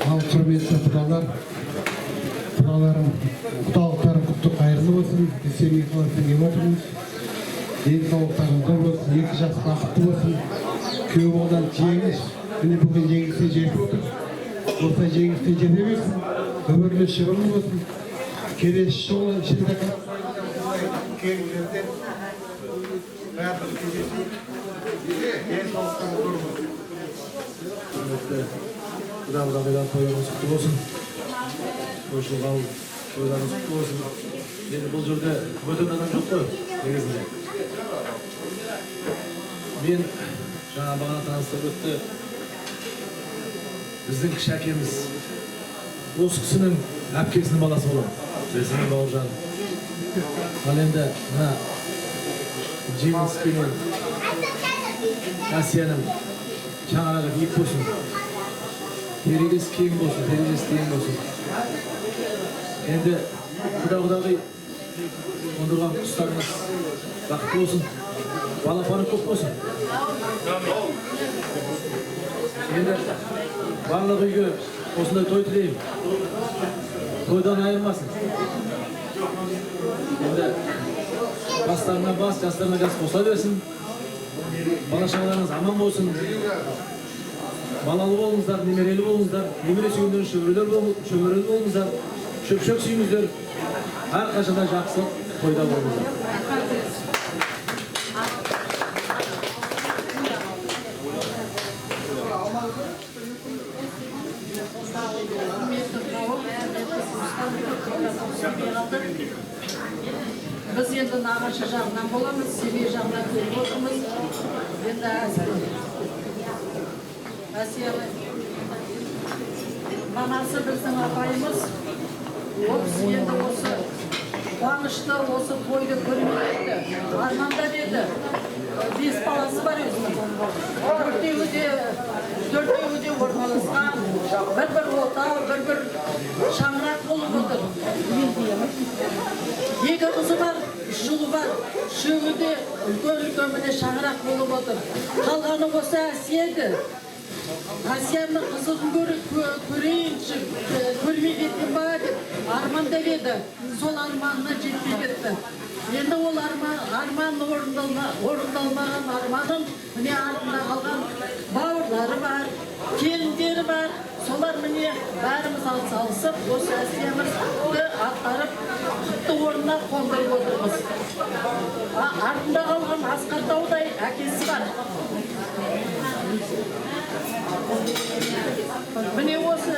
Ал құрметті құдалар, құдаларым, құдалықтарым құтты қайырлы болсын. Семей қаласынан келіп отырмыз. Денсаулықтарыңызда болсын, екі жас бақытты болсын. Күйеу болған жеңіс, міне бүгін жеңіске жетіп отыр. Осылай жеңіске жете берсін, өмірлі шығымы болсын. Келесі жолы ішінде келгендер бәрі кездесіп, денсаулықтарыңыз зор болсын. Құда-құдағидан тойыңыз құтты болсын. Тойшылға тойларыңыз құтты болсын. Енді бұл жерде бөтен адам жоқ қой, негізінде. Мен жаңа бағана таныстырып өтті. Біздің кіші әкеміз осы кісінің әпкесінің баласы болады. Біздің Бауыржан. Ал енді мына жеңіс пен Асияның шаңырағы биік болсын. Терезесі кең болсын, терезесі тең болсын. Енді құда-құдағи қондырған құстарыңыз бақытты болсын, балапаны көп болсын. Енді барлық үйге осындай той тілеймін. Тойдан айырмасын. Енді бастарына бас, жастарына жас қоса берсін. Бала-шағаларыңыз аман болсын. Балалы болыңыздар, немерелі болыңыздар, немере сүйгендер шөберелі болыңыздар, шөп-шөп сүйіңіздер. Әрқашанда жақсы тойда болыңыздар. Біз енді нағашы жағынан боламыз, Семей жағынан келіп отырмыз. Енді Асия мамасы біздің апайымыз енді осы қуанышты осы тойды көрмейді армандап еді 5 баласы бар өзінің төртеуі де орналасқан бір отау бір шаңырақ болып отыр 2 қызы бар 3 ұлы бар үшеуі де үлкен міне шаңырақ болып отыр қалғаны осы Әсия еді Асияның қызығын көрейінші, көрмей кеткен ба деп армандап еді. Сол арманына жетпей кетті. Енді ол арман орындалмаған арманын міне артында қалған бауырлары бар, келіндері бар. Солар міне бәріміз алысып, осы Әсиямызды атқарып, құтты орнына қондырып отырмыз. Артында қалған Асқар Таудай әкесі бар. Міне осы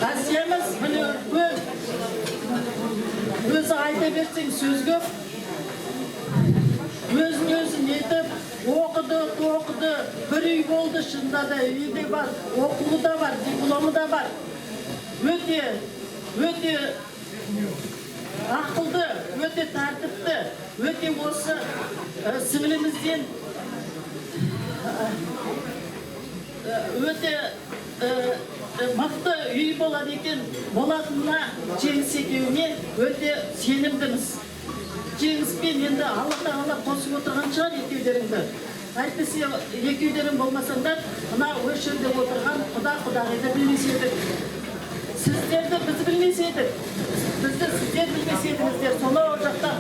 Әсиямыз міне өзі айта берсең сөз көп. Өзін етіп, оқыды, бір үй болды шында да, үйде бар, оқуы да бар, дипломы да бар. Өте ақылды, өте тәртіпті, өте осы сіңілімізден өте мықты үй болады екен, болатынына Жеңіс екеуіне өте сенімдіміз. Жеңіспен енді Алла Тағала қосып отырған шығар екеулеріңді. Әйтпесе екеулерің болмасаңдар, мына осы жерде отырған құда-құдағайды білмес едік. Сіздерді біз білмес едік. Бізді сіздер білмес едіңіздер. Соны о жақта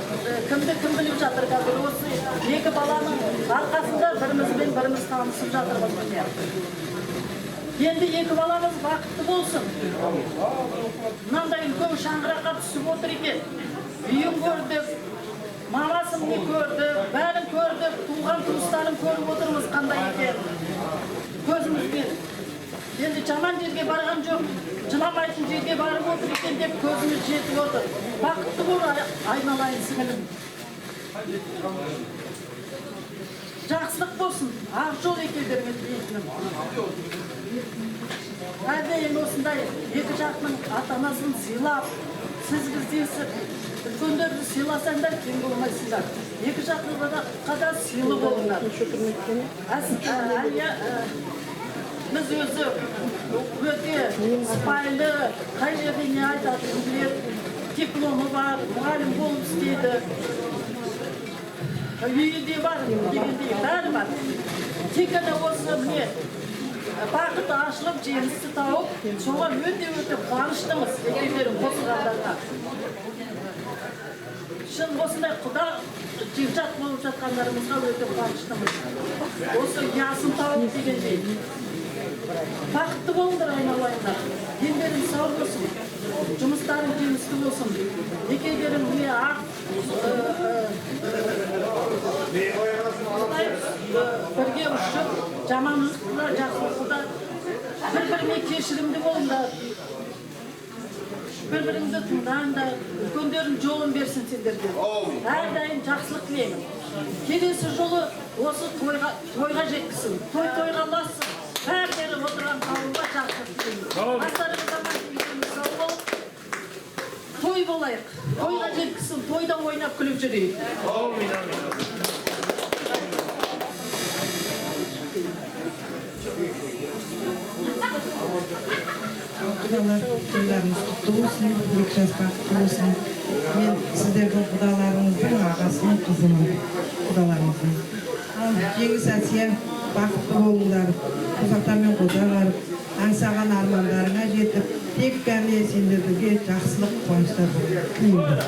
кімді кім біліп жатыр қазір. Осы 2 баланың арқасында бірімізбен біріміз танысып жатырмыз. Енді 2 баламыз бақытты болсын. Мынандай үлкен шаңыраққа түсіп отыр екен. Үйін көрдік, мамасын көрдік, бәрін көрдік, туған туыстарын көріп отырмыз қандай екен. Көзімізбен. Енді жаман жерге барған жоқ, жыламайтын жерге барып отыр екен деп көзіміз жетіп отыр. Бақытты бол айналайын сіңілім. Жақсылық болсын, ақ жол екеулеріңе тілейтінім. Әрдайым осындай 2 жақтың ата-анасын сыйлап, сіз біздесіп, үлкендерді сыйласаңдар кем болмайсыздар. 2 жақтың сыйлы болыңдар. Біз өзі өте сыпайы, қай жерде не айтатынын біледі, дипломы бар, мұғалім болып істейді. Үйі де бар, дегендей бәрі бар. Тек қана осы міне бақыты ашылып, жемісті тауып, соған өте қуаныштымыз екеулерің қосылғандарға. Шын осындай құда жекжат болып жатқандарымызға өте қуаныштымыз. Осы ясын тауып дегендей. Бақытты болыңдар айналайындар. Дендерің сау болсын. Жұмыстарың жемісті болсын. Екеулерің міне ақ бірге ұшып, жаманлықта, жақсылықта бір-біріне кешірімді болыңдар. Бір-біріңді тыңдаңдар. Үлкендерің жолын берсін сендерге. Әрдайым жақсылық тілеймін. Келесі жолы осы тойға жеткізсін. Тойға ұлассын. Бәрдері отырған қауымға жақсылық тілеймін. Астарыңызда маңызымыз сау болып, той болайық. Тойға жеткізсін. Тойда ойнап күліп жүрейік. Құдалар, тойларыңыз құтты болсын, 2 жас бақытты болсын. Мен сіздердің құдаларыңыздың ағасының қызымын, құдаларыңыздың. Жеңіс Әсия, бақытты болыңдар, қосақтармен қоса барып, аңсаған армандарыңа жетіп, тек қана сендерге жақсылық, қуаныштар тілеймін.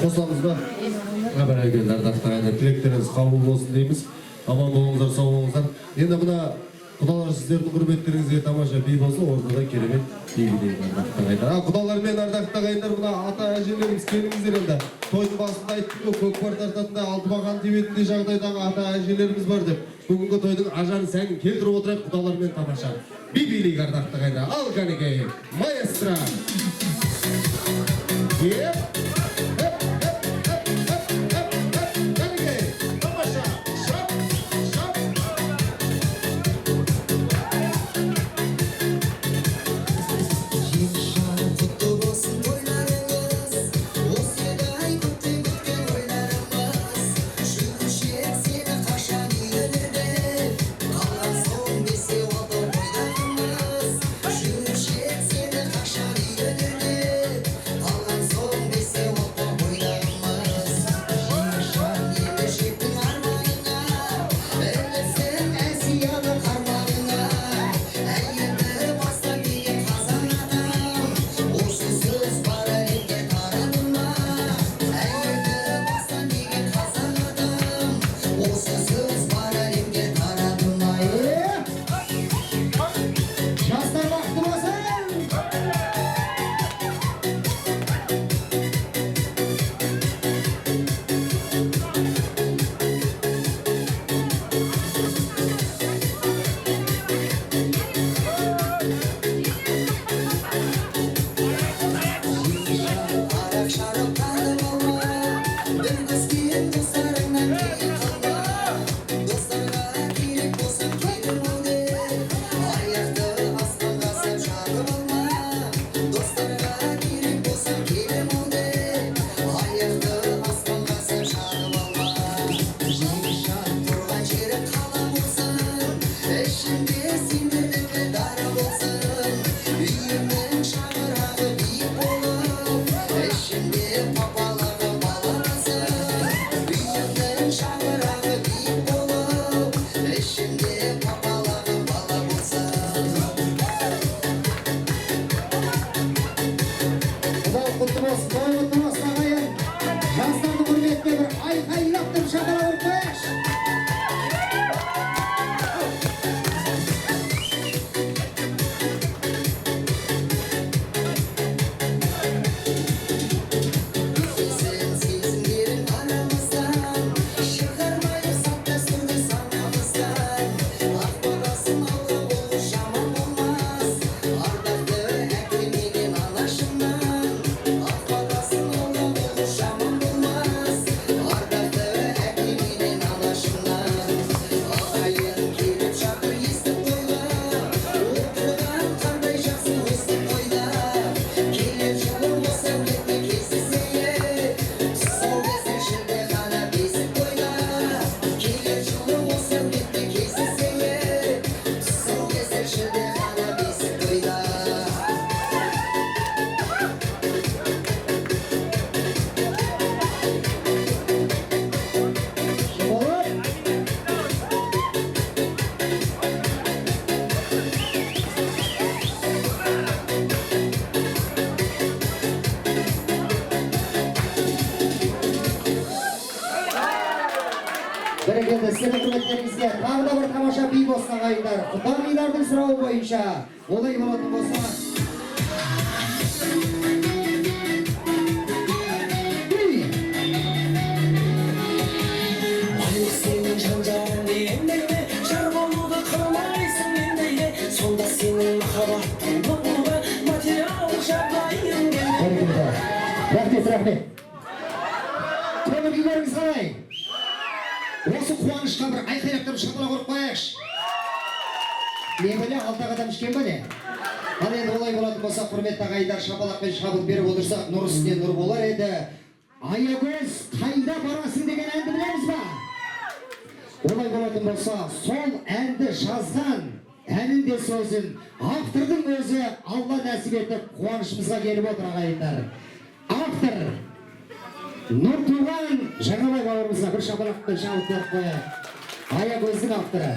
Қосамыз ба? Бәрекелді ардақтар, тілектеріңіз қабыл болсын дейміз. Аман болыңыздар, сау болыңыздар. Енді мына құдалар сіздердің құрметтеріңізге тамаша би болса, ортада керемет би деймін ардақтар ағайындар. Құдалар мен ардақтар ағайындар, мына ата әжелеріміз келіңіздер енді. Тойдың басында айттым ғой, көкпар тартатында Алтыбақан тебетінде жағдайдағы ата әжелеріміз бар деп. Бүгінгі тойдың ажарын сәнін келтіріп отырайық құдалар мен тамаша. Би билейік ардақтар ағайындар. Ал кәнекей, маэстро. ағайындар. Құтағилардың сұрауы бойынша олай болатын болса. Сенің жан-жағыңды емдейді, жар болуды қаламайсың емдейді, сонда сенің махаббаттың болуға материалдық жағдайың келмейді. Рахмет. Көңіл-күйлеріңіз қалай? Осы қуанышқа бір айқайлап тұрып шапалақ ұрып қояйықшы. Не біле, алтақ адам ішкен бе не? Ал енді олай болатын болса, құрметті ағайындар, шапалақпен шабыт беріп отырсақ, нұр үстіне нұр болар еді. Аягөз, қайда барасың деген әнді білеміз ба? Олай болатын болса, сол әнді жазған, әнін де сөзін, автордың өзі Алла нәсіп етіп қуанышымызға келіп отыр ағайындар. Автор Нұртуған Жаңабай бауырымызға бір шапалақпен шабыт беріп қояйық. Аягөздің авторы.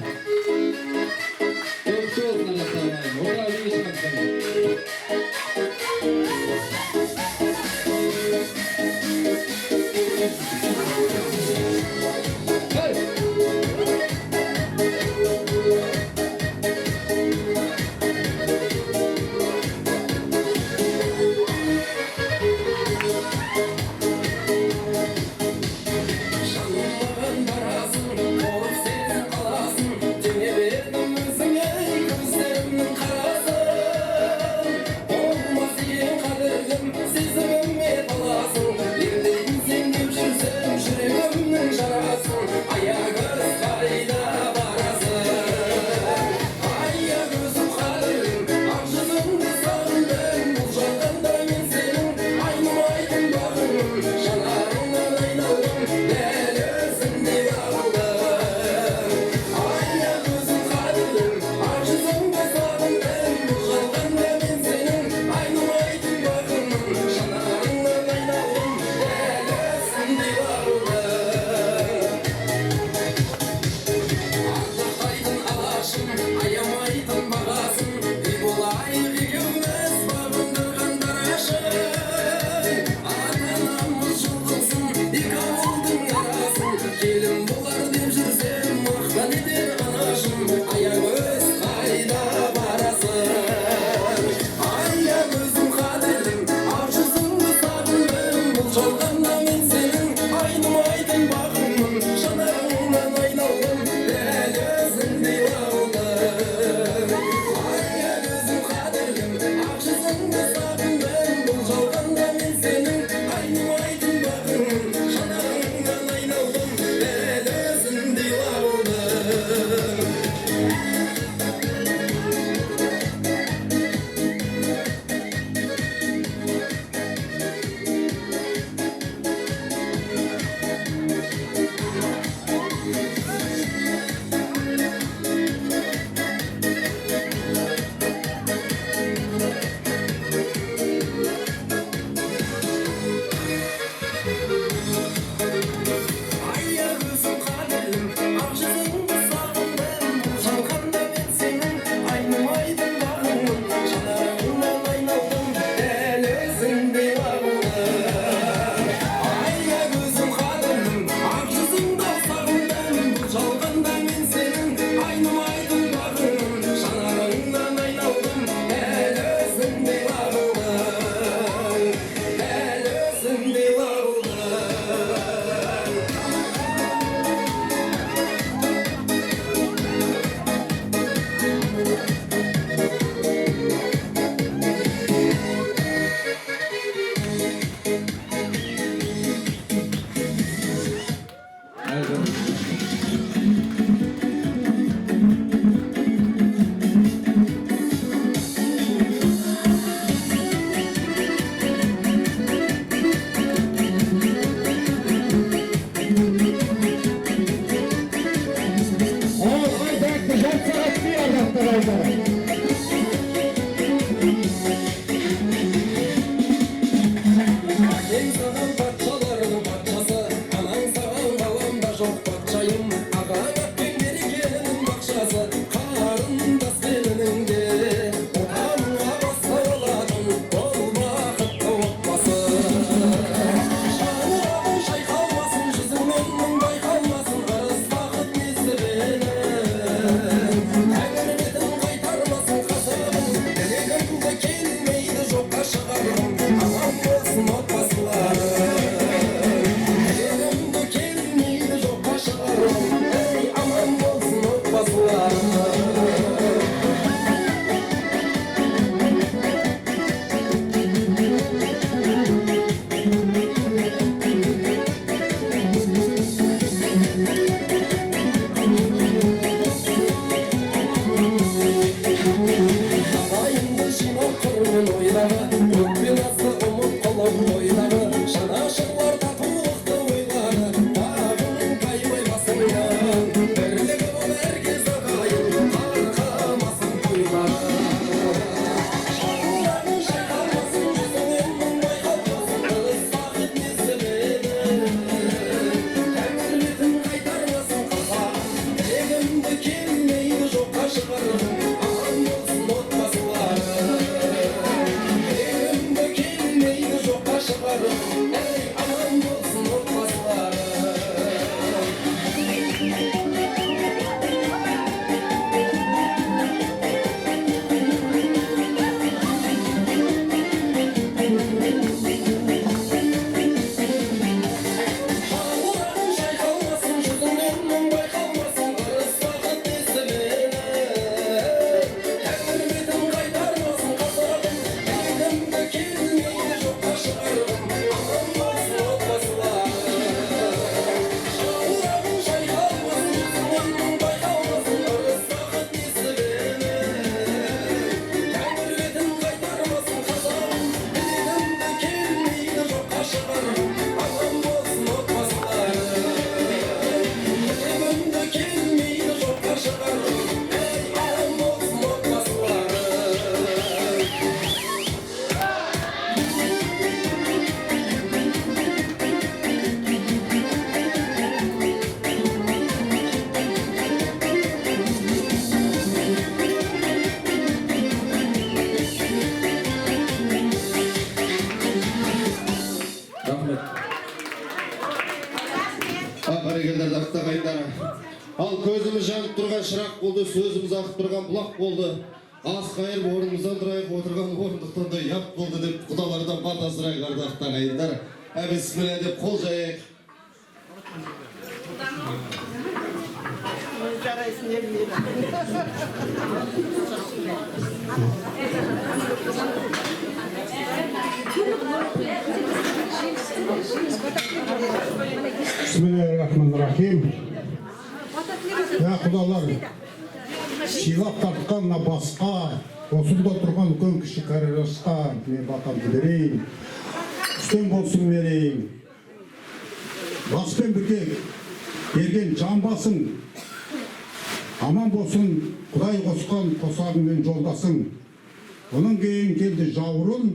шырақ болды, сөзіміз ақып тұрған бұлақ болды. Ас қайыр орнымыздан тұрайық, отырған орындықтан да ұят болды деп құдалардан бата сұрайық ардақты ағайындар. Бісміллә деп қол жайық. Bismillahirrahmanirrahim. Ya құдалар, сыйлап тартқан басқа, осында тұрған үлкен кіші кәрі-жасқа мен батамды берейін. Үстем болсын берейін. Баспен бірге берген жан басың, аман болсын Құдай қосқан қосағың мен жолдасың. Оның кейін келді жауырын,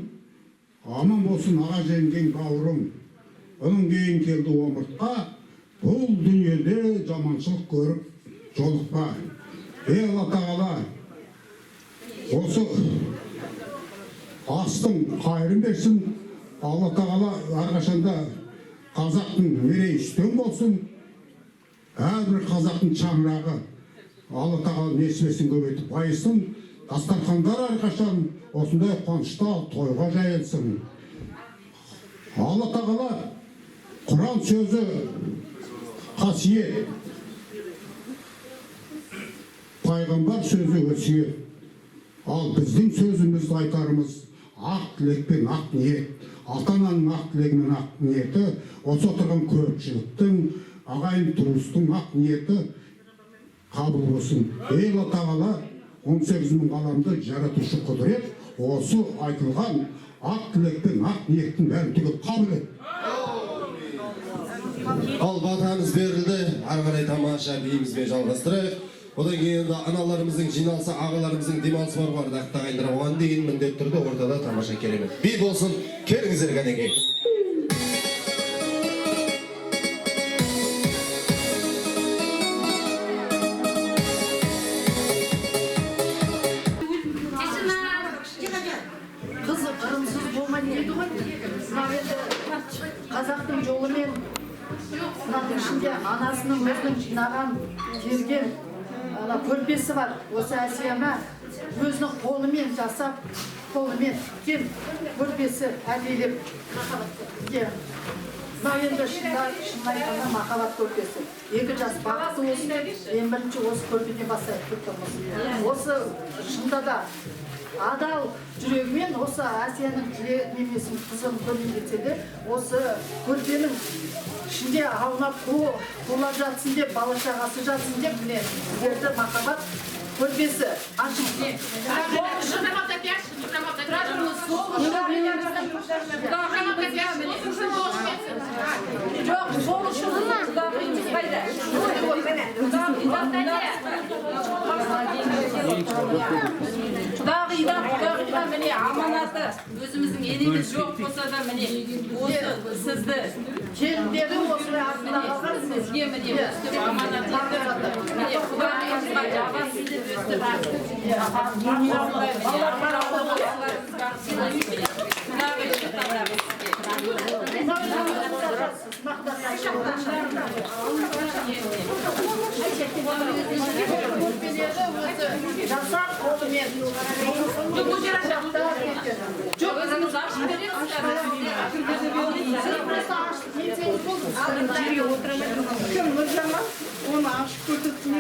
аман болсын аға жеңген бауырың. Оның кейін келді омыртқа, бұл дүниеде жаманшылық көріп жолықпа. Алла тағала, осы астың қайырын берсін. Алла тағала әрқашанда қазақтың мерейі үстем болсын. Әрбір қазақтың шаңырағы Алла тағала несібесін көбейтіп байысын. Дастархандар әрқашан осындай қуанышта тойға жайылсын. Алла тағала Құран сөзі қасиет, пайғамбар сөзі өсиет. Ал біздің сөзімізді айтарымыз ақ тілекпен ақ ниет. Ата-ананың ақ тілегінің ақ ниеті, осы отырған көпшіліктің, ағайын туыстың ақ ниеті қабыл болсын. Алла тағала 18 мың ғаламды жаратушы құдірет, осы айтылған ақ тілекпен ақ ниеттің бәрін түгел қабыл ет. Ал батамыз берілді, ары қарай тамаша биімізбен жалғастырайық. Одан кейін аналарымыздың жиналысы, ағаларымыздың демалысы бар ардақты ағайындар. Оған дейін міндетті түрде ортада тамаша керемет би болсын. Келіңіздер кәнекей. Қызы қырымсыз болмайды дейді ғой. Қазақтың жолымен сынаның ішінде анасының өзінің жинаған терген көрпесі бар. Осы Әсияма өзінің қолымен жасап, қолымен тіккен көрпесі әдейілеп. Мынау енді шынын айтқанда махаббат көрпесі. 2 жас бақытты болсын деп, ең бірінші осы көрпеден бастайық. Осы шында да адал жүрегімен осы Асияның немесін қызын көрген кетсе де, осы көрпенің ішінде аунап қулап жатсын деп, бала шағасы жатсын деп, міне сіздерді махаббат көрпесі ашын. Құдағида міне аманаты өзіміздің енеміз жоқ болса да міне осы сізді келіндердің осылай артында қалған сізге міне өстіп аманат етіп міне құдағиымызға жабасын деп жасап қолымен жоқ өзіңіз ашып бересіз кім Нұржамал оны ашып көрсетті ме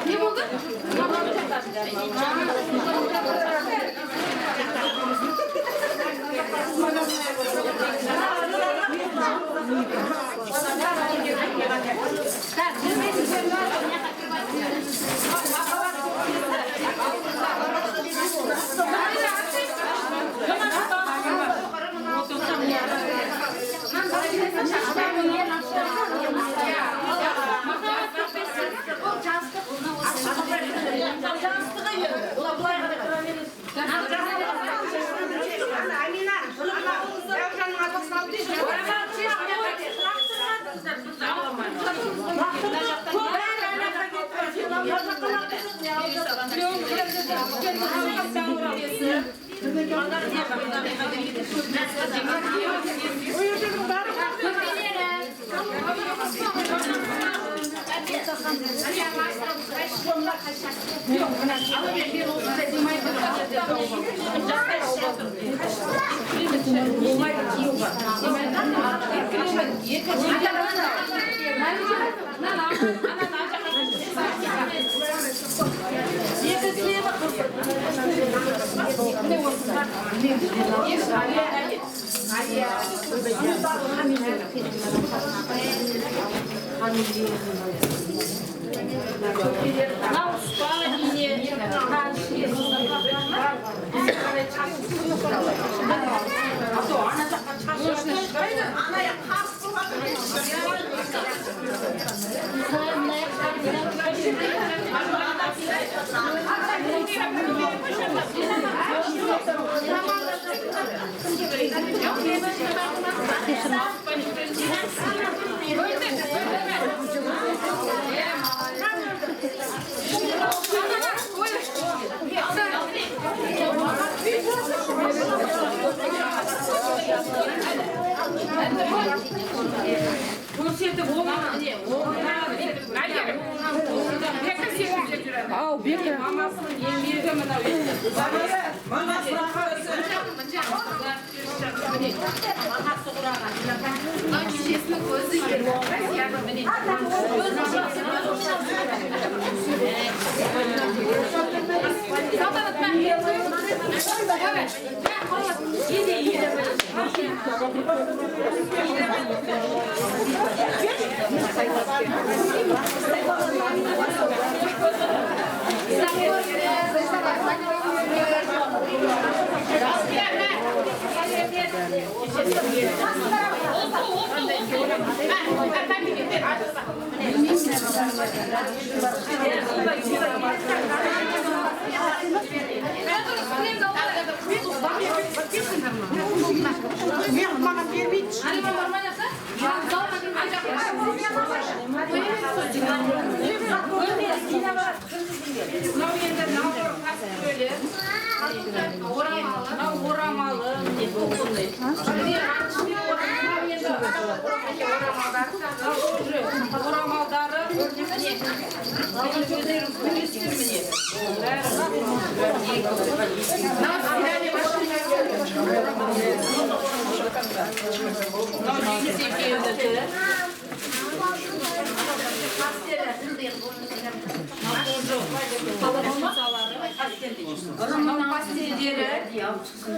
Ne oldu?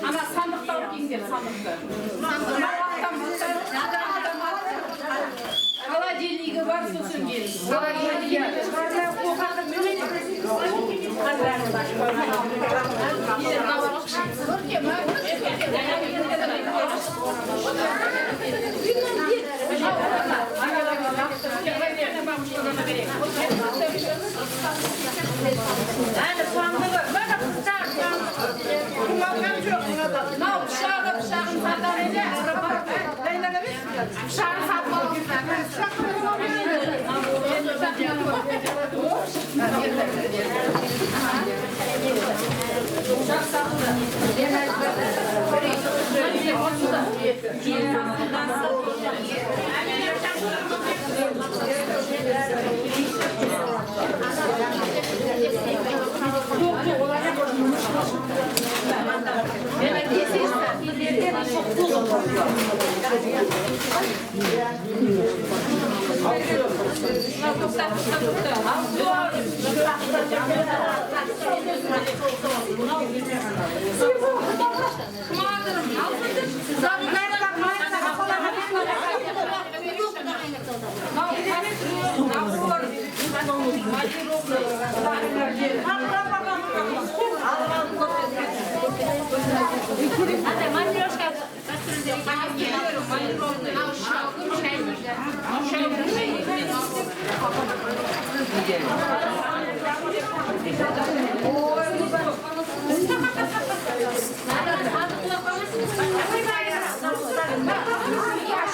Ana sandıkta okuyun gel sandıkta. Холодильнигі бар сосын келin. Әні санdığı. Бана құстар. Мынау пышағын сатар еді. Пышағын сатып алыңыздар.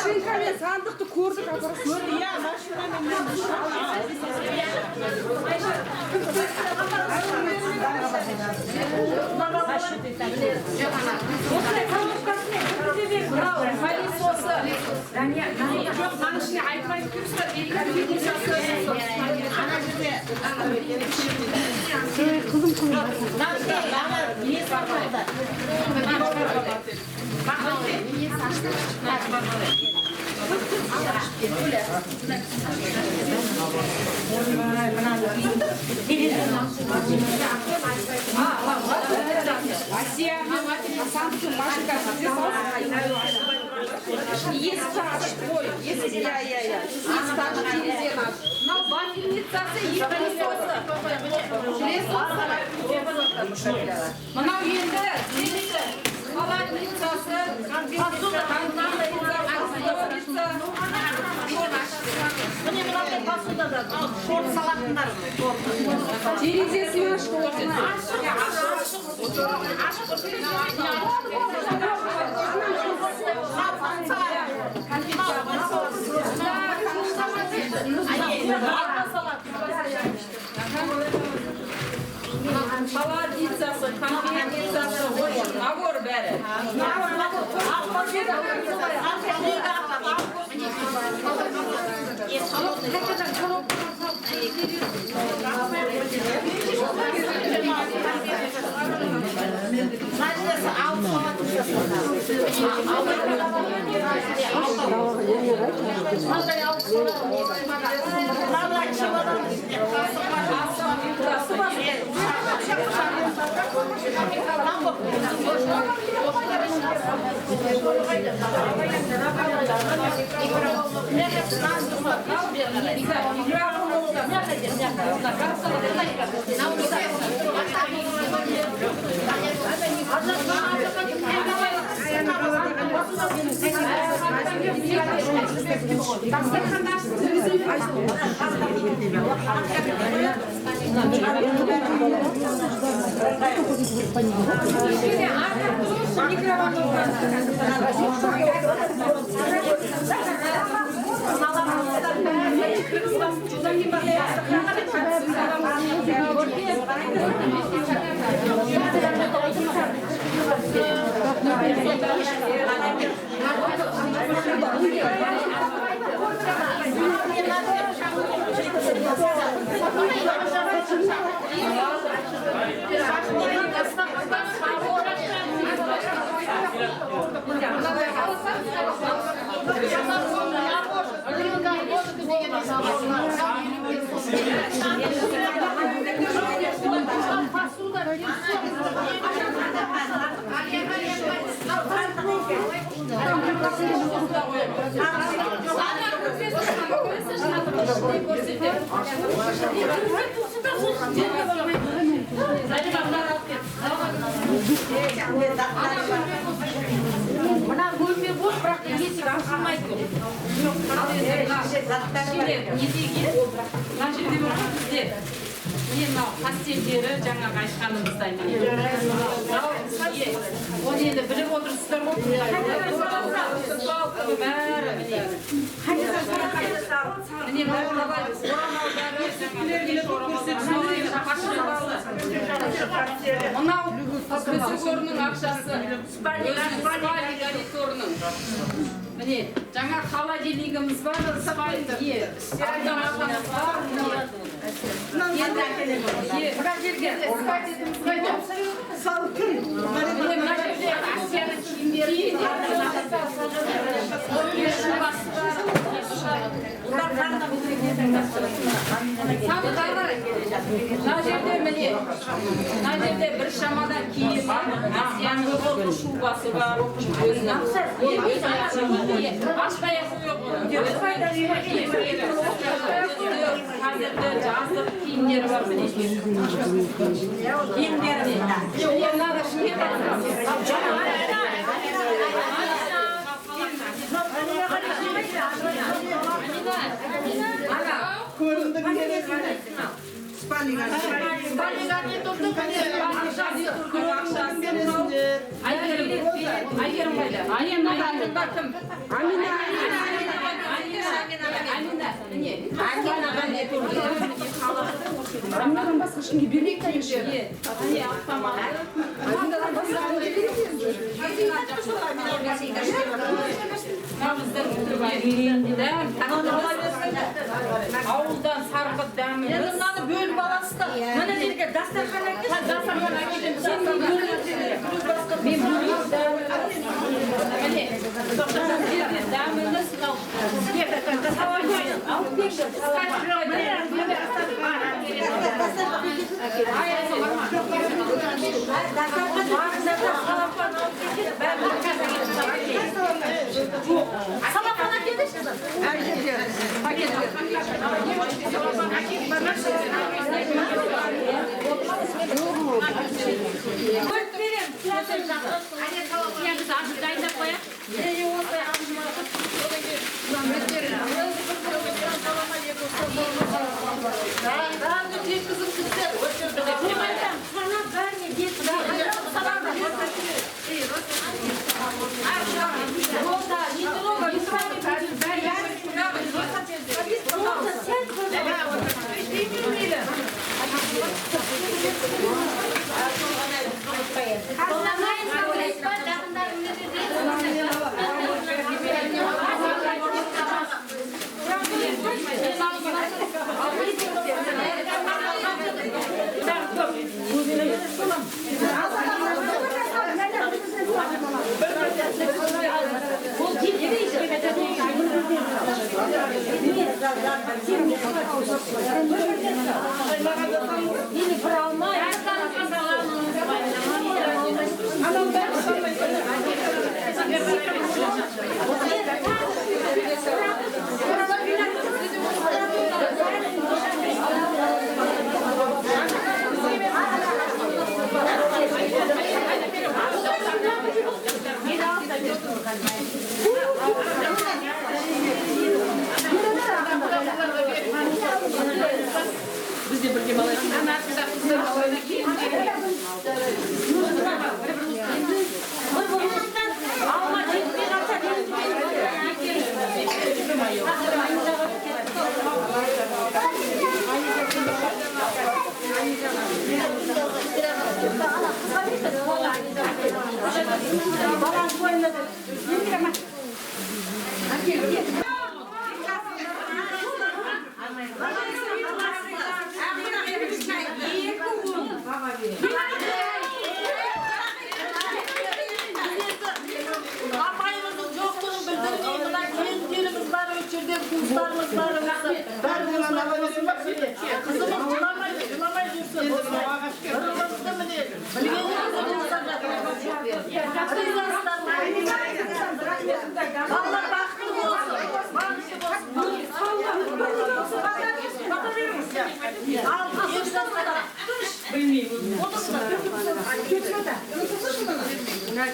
Машинкамен сандықты көрдік, Мына бөлме бос, бірақ есік ашылмайды. Мына жерде бар бізде. Мына постельдері жаңағы айтқанымыздай. Оны енді біліп отырсыздар ғой. Бәрі міне. Міне орамалдары, мынау көсекөрінің ақшасы, гарнитурының. Міне, жаңа холодильнигіміз бар, автоматымыз бар. Мына жерге скатертіміз қайда? Мына жерде Асияның киімдері, мына жерде міне, мына жерде бір шамадан киім бар, Асияның шубасы бар, ашпай ақ қойып қазіргі жаздық киімдері бар міне. Киімдері надо Айгерім қайда? Айгерімда кім? Аминадан басқа ешкімге бермейік дегенше. Ауылдан сарқыт дәмі. Енді мынаны бөліп аласыз да. Мына жерге дастархан әкеліңіз. Дастархан әкеліңіз. Мен бөліп міне, дәміміз сізге алып берші. Салапан әкеліңіз. Дайындап қояйық.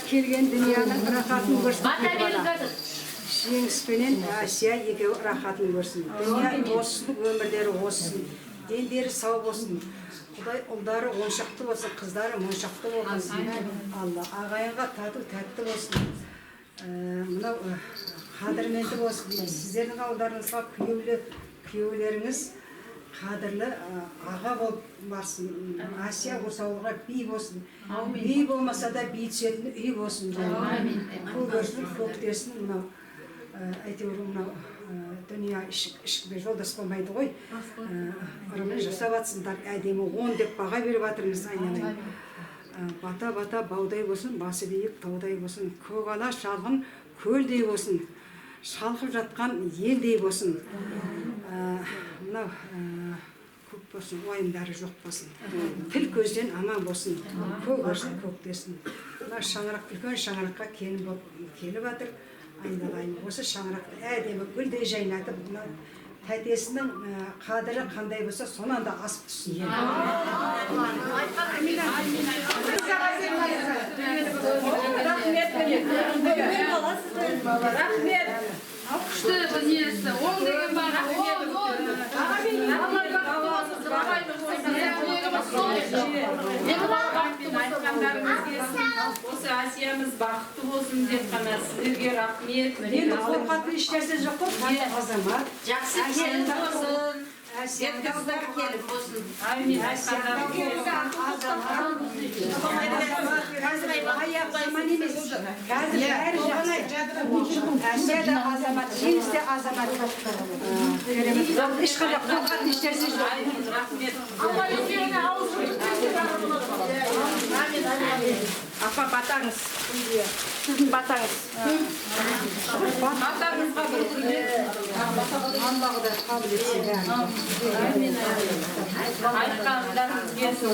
Келген дүнияның рахатын көрсін. Жеңіспенен Асия екеуі рахатын көрсін. Дүния болсын, өмірлері болсын, дендері сау болсын. Құдай ұлдары оншақты болсын, қыздары моншақты болсын. Алла ағайынға тату тәтті болсын. Мынау қадірменді болсын. Сіздердің ауылдарыңызға күйеулеріңіз қадірлі аға болып барсын. Асия осы ауылға би болсын. Би болмаса да би түсетін үй болсын. Көгерсін, көктесін. Мынау әйтеуір мынау дүния ішкіме жолдас болмайды ғой. Ұрымен жасап атсындар, әдемі 10 деп баға беріп атырмыз айналайын. Бата-бата баудай болсын, басы биік таудай болсын, көк ала шалғын көлдей болсын, шалқып жатқан елдей болсын. Мынау көп болсын, уайымдары жоқ болсын. Тіл көзден аман болсын, көгерсін, көктесін. Мынау шаңырақ, үлкен шаңыраққа келіп атыр. Айналайын, осы шаңырақты әдемі гүлдей жайнатып, тәтесінің қадірі қандай болса, сонан да асып түссін. Рахмет. Күшті дүниесі. Ол деген бар. Осы Асиямыз бақытты болсын деп қана сіздерге рахмет. Енді қорқатын ешнәрсе жоқ қой, қандай азамат. Жақсы келін болсын. Жеткіздар келіп болсын. Амин. Қазір аяқ заман емес. Қазір бәрі жақсы. Әсия да азамат, жеңіс де азамат. Ешқандай қорқатын ешнәрсе жоқ. Рахмет. Апа батаңыз. Сіздің батаңыз. Батаңызға бір күлде. Аллағы да қабыл етсе бәрі. Айтқандарыңыз келсін.